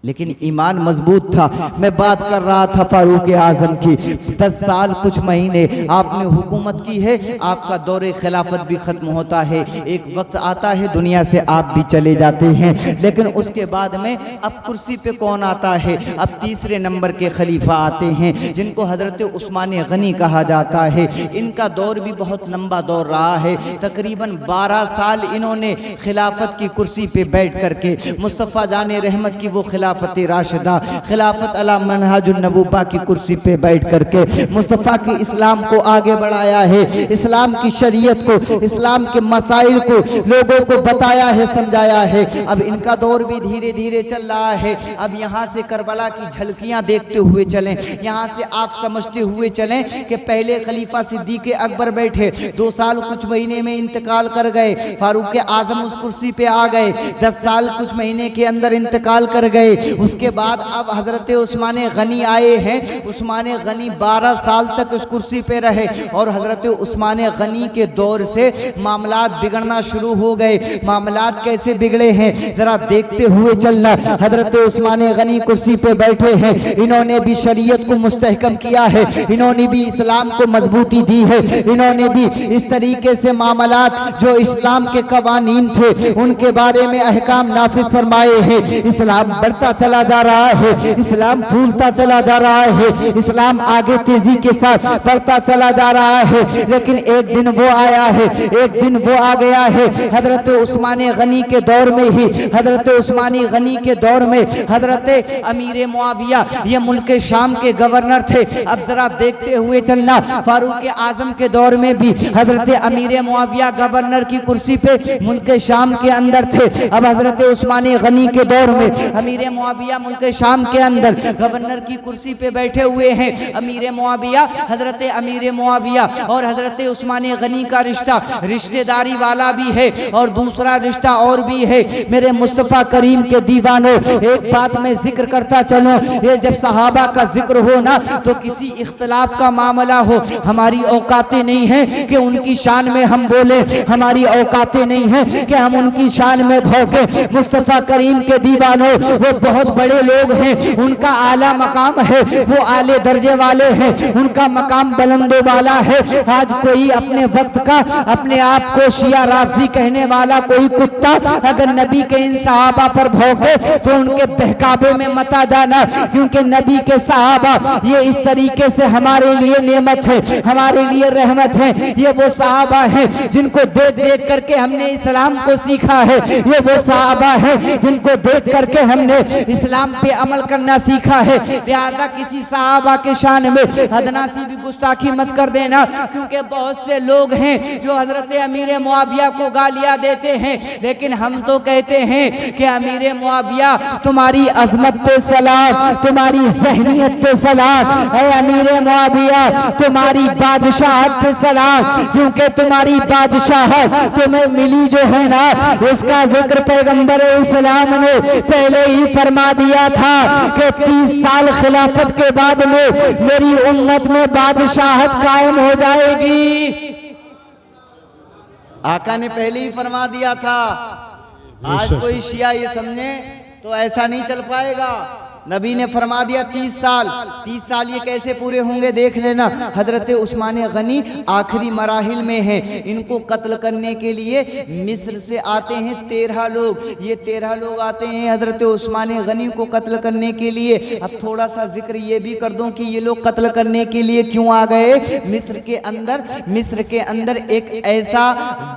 लेकिन ईमान मजबूत था। मैं बात कर रहा था फारूक आजम की। 10 साल कुछ महीने आपने हुकूमत की है, आपका दौरे खिलाफत भी खत्म होता है, एक वक्त आता है दुनिया से आप भी चले जाते हैं, लेकिन उसके बाद में अब कुर्सी पे कौन आता है? अब तीसरे नंबर के खलीफा आते हैं जिनको हजरत उस्मान गनी कहा जाता है। इनका दौर भी बहुत लंबा दौर रहा है, तकरीबन 12 साल इन्होंने खिलाफत की कुर्सी पे बैठ करके मुस्तफ़ा जाने रहमत की वो खिलाफत राशिदा, खिलाफत अला मनहाजुन नबूबा की कुर्सी पे बैठ करके मुस्तफ़ा के इस्लाम को आगे बढ़ाया है, इस्लाम की शरीयत को, इस्लाम के मसाइल को लोगों को बताया है, समझाया है। अब इनका दौर भी धीरे धीरे चल रहा है। अब यहाँ से करबला की झलकियाँ देखते हुए चलें, यहाँ से आप समझते हुए चलें कि पहले खलीफा सिद्दीक़ अकबर बैठे, 2 साल कुछ महीने में इंतकाल कर गए, फारूक आजम उस कुर्सी पे आ गए, 10 साल कुछ महीने के अंदर इंतकाल कर गए। उसके बाद अब हजरत उस्मान गनी आए हैं। उस्मान गनी 12 साल तक उस कुर्सी पे रहे और हजरत उस्मान गनी के दौर से मामलात बिगड़ना शुरू हो गए। मामलात कैसे बिगड़े हैं जरा देखते हुए चलना। हजरत उस्मान गनी कुर्सी पे बैठे हैं, इन्होंने भी शरीयत को मुस्तहकम किया है, इन्होंने भी इस्लाम को मजबूती दी है, इन्होंने भी इस तरीके से मामलात जो इस्लाम के कवानीन थे उनके बारे में अहकाम नाफिज फरमाए हैं। इस्लाम बढ़ता चला जा रहा है, इस्लाम फूलता चला जा रहा है, इस्लाम आगे तेजी के साथ बढ़ता चला जा रहा है। लेकिन एक दिन वो आया है, एक दिन वो आ गया है हजरत उस्मान गनी के दौर में ही, हजरत उस्मान गनी के दौर में हजरत अमीर मुआविया ये मुल्क शाम के गवर्नर थे। अब जरा देखते हुए चलना, फारूक आजम के दौर में भी हजरत अमीर मुआविया गवर्नर की कुर्सी पे मुल्क शाम के अंदर थे। अब हजरत उस्मान गनी के दौर में अमीर मुआविया मुल्क शाम के अंदर गवर्नर की कुर्सी पे बैठे हुए हैं। अमीर मुआविया, हजरत अमीर मुआविया और हजरत उस्मान गनी का रिश्ता रिश्तेदारी वाला भी है और दूसरा रिश्ता और भी है। मेरे मुस्तफ़ा करीम के दीवानों, एक बात मैं जिक्र करता चलूं, ये जब सहाबा का जिक्र हो ना तो किसी इख्तलाफ का मामला हो, हमारी औकातें नहीं है कि उनकी शान में हम बोले, हमारी औकातें नहीं है कि हम उनकी शान में भौंके। मुस्तफ़ा करीम के दीवानों, वो बहुत बड़े लोग हैं, उनका आला मकाम है, वो आले दर्जे वाले हैं, उनका मकाम बुलंदों वाला है। आज कोई अपने वक्त का अपने आप को शिया राफजी कहने वाला कोई कुत्ता अगर नबी के इन सहाबा पर भौंके तो उनके बहकावे में मत आ जाना, क्योंकि नबी के सहाबा ये इस तरीके से हमारे लिए नेमत है, हमारे लिए रहमत है। ये वो सहाबा है जिनको देख देख करके हमने इस्लाम को सीखा है, ये वो सहाबा है जिनको देख करके हमने इस्लाम पे अमल करना सीखा है। लिहाजा किसी सहाबा के शान में अदना सी भी गुस्ताखी मत कर देना, क्योंकि बहुत से लोग हैं जो हजरत अमीर मुआविया को गालियां देते हैं, लेकिन हम तो कहते हैं कि अमीर मुआविया तुम्हारी अजमत पे सलाम, तुम्हारी जहनियत पे सलाम, ऐ अमीर मुआविया तुम्हारी बादशाहत पे सलाम, क्योंकि तुम्हारी बादशाहत तुम्हें मिली जो है ना, इसका जिक्र पैगंबर इस्लाम ने पहले ही फरमा दिया था कि 30 साल खिलाफत के बाद में मेरी उम्मत में बादशाहत कायम हो जाएगी। आका ने पहले ही फरमा दिया था। आज कोई शिया ये समझे तो ऐसा नहीं चल पाएगा। नबी ने फरमा दिया 30 साल ये कैसे पूरे होंगे देख लेना। हजरत उस्मान गनी आखिरी मराहिल में हैं, इनको कत्ल करने के लिए मिस्र से आते हैं 13 लोग, ये 13 लोग आते हैं हजरत उस्मान गनी को कत्ल करने के लिए। अब थोड़ा सा जिक्र ये भी कर दूं कि ये लोग कत्ल करने के लिए क्यों आ गए। मिस्र के अंदर एक ऐसा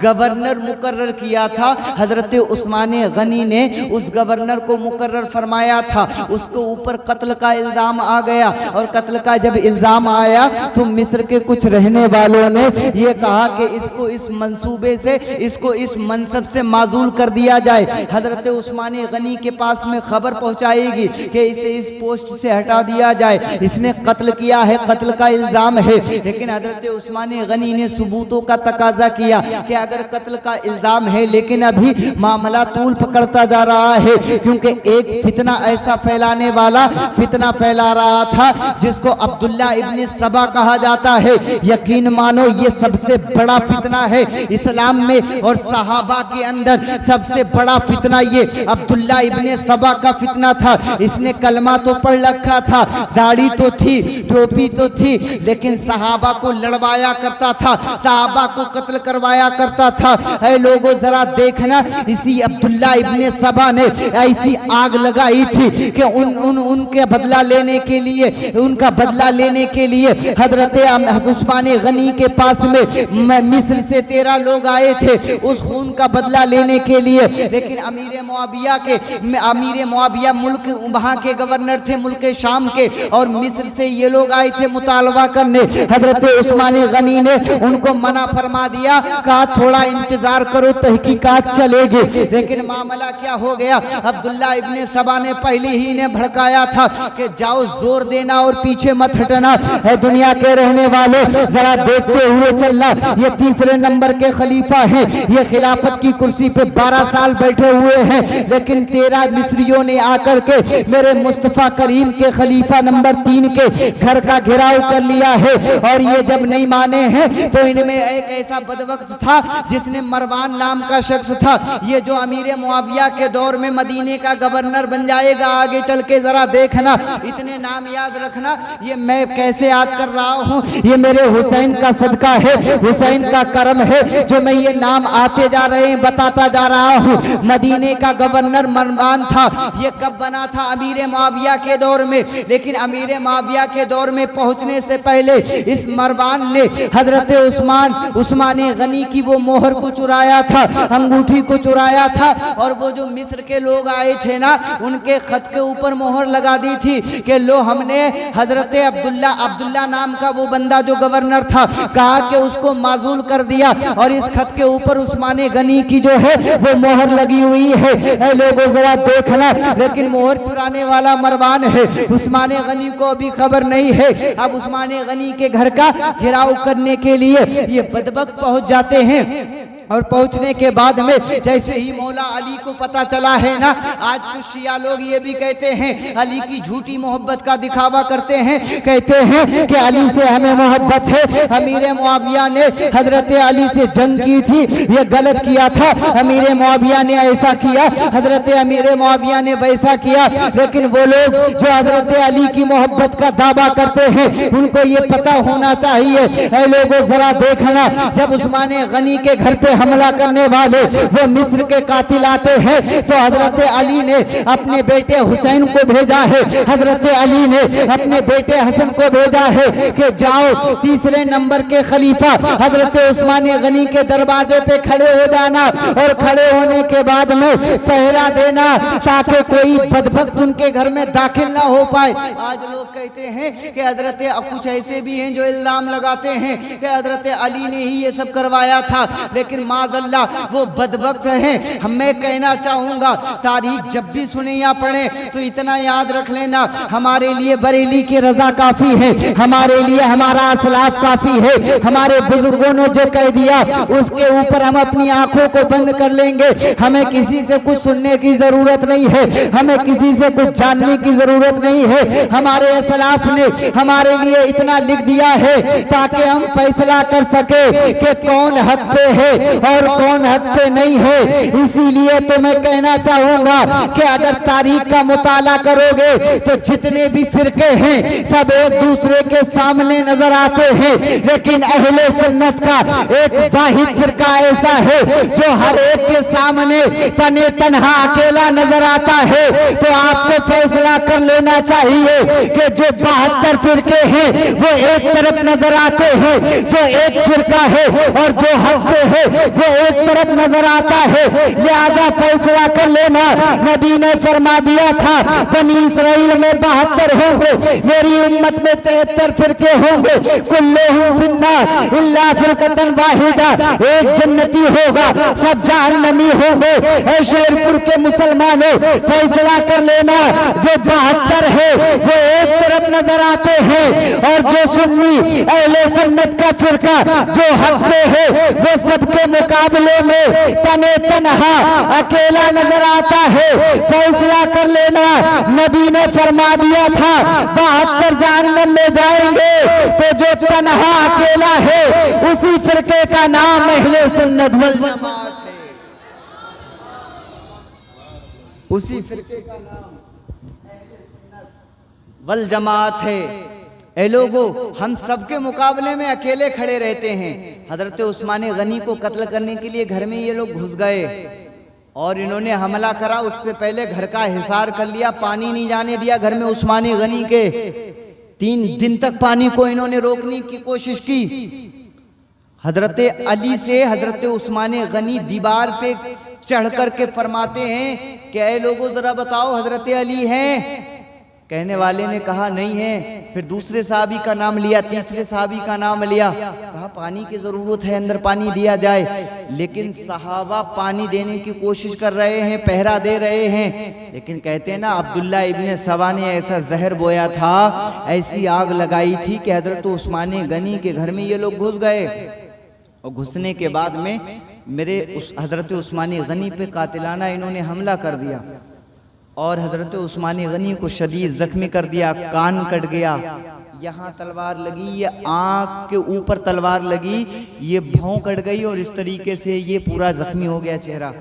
गवर्नर मुकर्रर किया था हजरत उस्मान गनी ने, उस गवर्नर को मुकर्रर फरमाया था, उसको ऊपर कत्ल का इल्जाम आ गया। और कत्ल का जब इल्जाम आया तो मिस्र के कुछ रहने वालों ने ये कहा कि इसको इस मंसूबे से, इसको इस मनसब से माजूल कर दिया जाए। हजरत उस्मान गनी के पास में खबर पहुंचाएगी कि इसे इस पोस्ट से हटा दिया जाए, इसने कत्ल किया है, कत्ल का इल्जाम है। लेकिन हजरत उस्मान गनी ने सबूतों का तकाजा किया कि अगर कत्ल का इल्जाम है लेकिन अभी मामला तूल पकड़ता जा रहा है, क्योंकि एक फितना ऐसा फैलाने चुराने वाला फितना फैला रहा था, जिसको अब्दुल्ला इब्ने सबा कहा जाता है। यकीन मानो ये सबसे बड़ा फितना है इस्लाम में, और सहाबा के अंदर सबसे बड़ा फितना ये अब्दुल्ला इब्ने सबा का फितना था। इसने कलमा तो पढ़ रखा था, दाढ़ी तो थी, टोपी तो थी, लेकिन सहाबा को लड़वाया करता था, सहाबा को कत्ल करवाया करता था। ऐ लोगों जरा देखना, इसी अब्दुल्ला इब्ने सबा ने ऐसी आग लगाई थी कि उनके बदला लेने के लिए, उनका बदला लेने के लिए हजरत उस्मान गनी के पास में मिस्र से 13 लोग आए थे उस खून का बदला लेने के लिए। लेकिन अमीर मुआविया मुल्क वहाँ के गवर्नर थे मुल्क शाम के, और मिस्र से ये लोग आए थे मुतालबा करने। हजरत उस्मान गनी ने उनको मना फरमा दिया, कहा थोड़ा इंतजार करो, तहकीकात चलेगी। लेकिन मामला क्या हो गया, अब्दुल्ला इब्ने सबा ने पहले ही ने भड़काया था कि जाओ जोर देना और पीछे मत हटना। है दुनिया के रहने वाले जरा देखते हुए चलना, ये तीसरे नंबर के खलीफा हैं, ये खिलाफत की कुर्सी पे 12 साल बैठे हुए हैं, लेकिन 13 मिस्रियों ने आकर के मेरे मुस्तफा करीम के खलीफा नंबर 3 के घर का घेराव कर लिया है। और ये जब नहीं माने हैं तो इनमें एक ऐसा बदबख्त था जिसने मरवान नाम का शख्स था, ये जो अमीर मुआविया के दौर में मदीने का गवर्नर बन जाएगा आगे चल के, जरा देखना, इतने नाम याद रखना। ये मैं कैसे याद कर रहा हूँ, ये मेरे हुसैन का सदका है, हुसैन का करम है जो मैं ये नाम आते जा रहे हैं बताता जा रहा हूँ। मदीने का गवर्नर मरवान था, ये कब बना था, अमीर मुआविया के दौर में। लेकिन अमीर मुआविया के दौर में पहुंचने से पहले इस मरवान ने हजरत उस्मान गनी की वो मोहर को चुराया था, अंगूठी को चुराया था, और वो जो मिस्र के लोग आए थे ना, उनके खत के ऊपर मोहर लगा दी थी कि लो हमने हजरत अब्दुल्ला नाम का वो बंदा जो गवर्नर था, कहा कि उसको माजूल कर दिया, और इस खत के ऊपर उस्मान गनी की जो है वो मोहर लगी हुई है। लोगों जरा देखना, लेकिन मोहर चुराने वाला मरवान है, उस्मान गनी को अभी खबर नहीं है। अब उस्मान गनी के घर का घेराव करने के लिए ये बदबख्त पहुंच जाते हैं, और पहुंचने के बाद में जैसे ही मौला अली को पता चला है ना, आज कुछ शिया लोग ये भी कहते हैं अली की झूठी मोहब्बत का दिखावा करते हैं, कहते हैं कि अली से हमें मोहब्बत है, अमीर मुआविया ने हजरत अली से जंग की थी, ये गलत किया था, अमीर मुआविया ने ऐसा किया, हजरत अमीर मुआविया ने वैसा किया। लेकिन वो लोग जो हजरत अली की मोहब्बत का दावा करते हैं उनको ये पता होना चाहिए। ऐ लोगों जरा देखना, जब उस्मान गनी के घर पे हमला करने वाले वो मिस्र के कातिल आते हैं तो हजरत अली ने अपने बेटे हुसैन को भेजा है, हजरत अली ने अपने बेटे हसन को भेजा है कि जाओ तीसरे नंबर के खलीफा हजरत उस्मान गनी के दरवाजे पे खड़े हो जाना, और खड़े होने के बाद में पहरा देना ताकि कोई बदबख्त उनके घर में दाखिल ना हो पाए। आज लोग कहते हैं कि हजरत कुछ ऐसे भी हैं जो इल्जाम लगाते हैं कि हजरत अली ने ही ये सब करवाया था, लेकिन माज़अल्लाह वो बदबख्त हैं। मैं कहना चाहूँगा तारीख जब भी सुने या पढ़े तो इतना याद रख लेना, हमारे लिए बरेली की रजा काफ़ी है, हमारे लिए हमारा असलाफ काफ़ी है। हमारे बुजुर्गों ने जो कह दिया उसके ऊपर हम अपनी आंखों को बंद कर लेंगे। हमें किसी से कुछ सुनने की ज़रूरत नहीं है, हमें किसी से कुछ जानने की ज़रूरत नहीं है। हमारे असलाफ ने हमारे लिए इतना लिख दिया है ताकि हम फैसला कर सके कि कौन हक पे है और कौन हक पे नहीं है। इसीलिए तो मैं कहना चाहूँगा कि अगर तारीख का मुताला करोगे तो जितने भी फिरके हैं सब एक दूसरे के सामने नजर आते हैं, लेकिन अहले सुन्नत का एक वाहिद फिरका ऐसा है जो हर एक के सामने तने तन्हा अकेला नजर आता है। तो आपको फैसला कर लेना चाहिए कि जो 72 फिरके हैं वो एक तरफ नजर आते हैं, जो एक फिरका है और जो हक पे है वो एक तरफ नजर आता है। लिहाजा फैसला कर लेना। नबी ने फरमा दिया था बनी इसराइल में 72 होंगे, मेरी उम्मत में 73 फिरके होंगे, कुल्लुहुम फिन्नार इल्ला फिरकतन वाहिदा, एक जन्नती होगा सब जहन्नमी होंगे। शेरपुर के मुसलमानों फैसला कर लेना, जो 72 है वो एक तरफ नजर आते हैं और और जो सुन्नी अहले सुन्नत का फिरका जो हक पे है वो सबके मुकाबले में तने तनहा अकेला नजर आता है। फैसला कर लेना, नबी ने फरमा दिया था 72 जहन्नम में जाएंगे, तो जो तनहा अकेला है उसी फिरके का नाम अहले सुन्नत वल जमात है। उसी फिरके का नाम वल जमात है। ए लोगों, हम सबके मुकाबले में अकेले खड़े रहते हैं। हजरत उस्मान गनी को कत्ल करने के लिए घर में ये लोग घुस गए और इन्होंने हमला करा। उससे पहले घर का हिसार कर लिया, पानी नहीं जाने दिया घर में उस्मान गनी के। 3 दिन तक पानी को इन्होंने रोकने की कोशिश की। हजरत अली से हजरत उस्मान गनी दीवार पे चढ़ करके फरमाते हैं कि ऐ लोगों जरा बताओ हजरत अली हैं? कहने वाले ने कहा नहीं है। फिर दूसरे साहबी का नाम लिया, तीसरे साहबी का नाम लिया, कहा पानी की जरूरत है, अंदर पानी दिया जाए। लेकिन सहाबा पानी देने की कोशिश कर रहे हैं, पहरा दे रहे हैं, लेकिन कहते हैं ना अब्दुल्ला इब्ने सबा ने ऐसा जहर बोया था, ऐसी आग लगाई थी कि हजरत उस्मान गनी के घर में ये लोग घुस गए। और घुसने के बाद में मेरे उस हजरत उस्मान गनी पे कातिलाना इन्होंने हमला कर दिया और हजरत उस्मान गनी को शदीद जख्मी कर दिया। कान कट गया, यहाँ तलवार लगी, ये आँख के ऊपर तलवार लगी, ये भौं कट गई और इस तरीके से ये पूरा जख्मी हो गया चेहरा।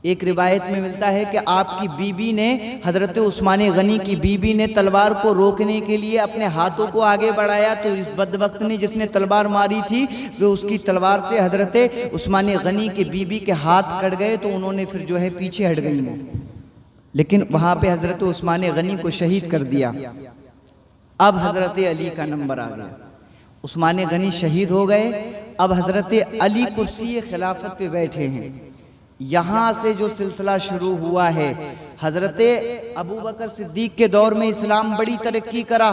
एक रिवायत में मिलता है कि आपकी बीबी ने, हजरत उस्मान गनी की बीबी ने तलवार को रोकने के लिए अपने हाथों को आगे बढ़ाया, तो इस बदबख्त ने जिसने तलवार मारी थी वो उसकी तलवार से हजरत उस्मान गनी के बीबी के हाथ कट गए, तो उन्होंने फिर जो है पीछे हट गई। लेकिन वहां पे हजरत उस्मान गनी को शहीद कर दिया। अब हजरत अली का नंबर आ गया। उस्मान गनी शहीद हो गए, अब हजरत अली कुर्सी खिलाफत पे बैठे हैं। यहाँ से जो सिलसिला शुरू हुआ है, हजरत अबू बकर सिद्दीक के दौर में इस्लाम बड़ी तरक्की करा,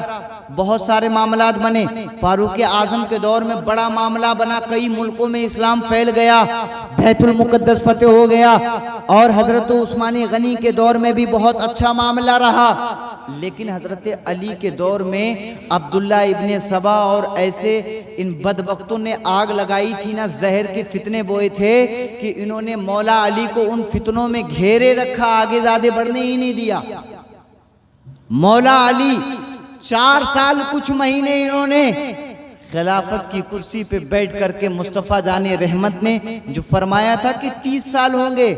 बहुत सारे मामलात बने। फारूक आजम के दौर में बड़ा मामला बना, कई मुल्कों में इस्लाम फैल गया, बैतुल मुकद्दस फतेह हो गया। और हजरत उस्मान गनी के दौर में भी बहुत अच्छा मामला रहा। लेकिन हजरत अली के दौर में अब्दुल्ला इब्ने सबा और ऐसे इन बदबख्तों ने आग लगाई थी ना, जहर के फितने बोए थे कि इन्होंने मौला अली को उन फितनों में घेरे रखा, आगे ज्यादा बढ़ने ही नहीं दिया। मौला अली 4 साल कुछ महीने इन्होंने खिलाफत की कुर्सी पे बैठ करके, मुस्तफ़ा जाने रहमत ने जो फरमाया था कि 30 साल होंगे,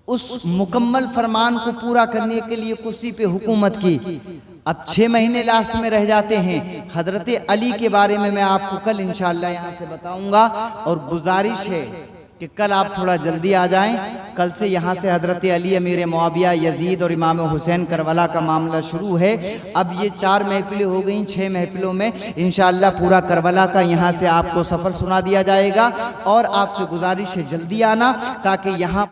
उस मुकम्मल फरमान को पूरा करने के लिए कुर्सी पे हुकूमत की। अब 6 महीने लास्ट में रह जाते हैं। हजरत अली के बारे में मैं आपको कल इंशाअल्लाह यहाँ से बताऊंगा, और गुजारिश है कि कल आप थोड़ा जल्दी आ जाएं। कल से यहाँ से हजरत अली, अमीर मुआविया, यजीद और इमाम हुसैन करबला का मामला शुरू है। अब ये 4 महफिलें हो गई, 6 महफिलों में इंशाअल्लाह पूरा करबला का यहाँ से आपको सफ़र सुना दिया जाएगा। और आपसे गुजारिश है जल्दी आना, ताकि यहाँ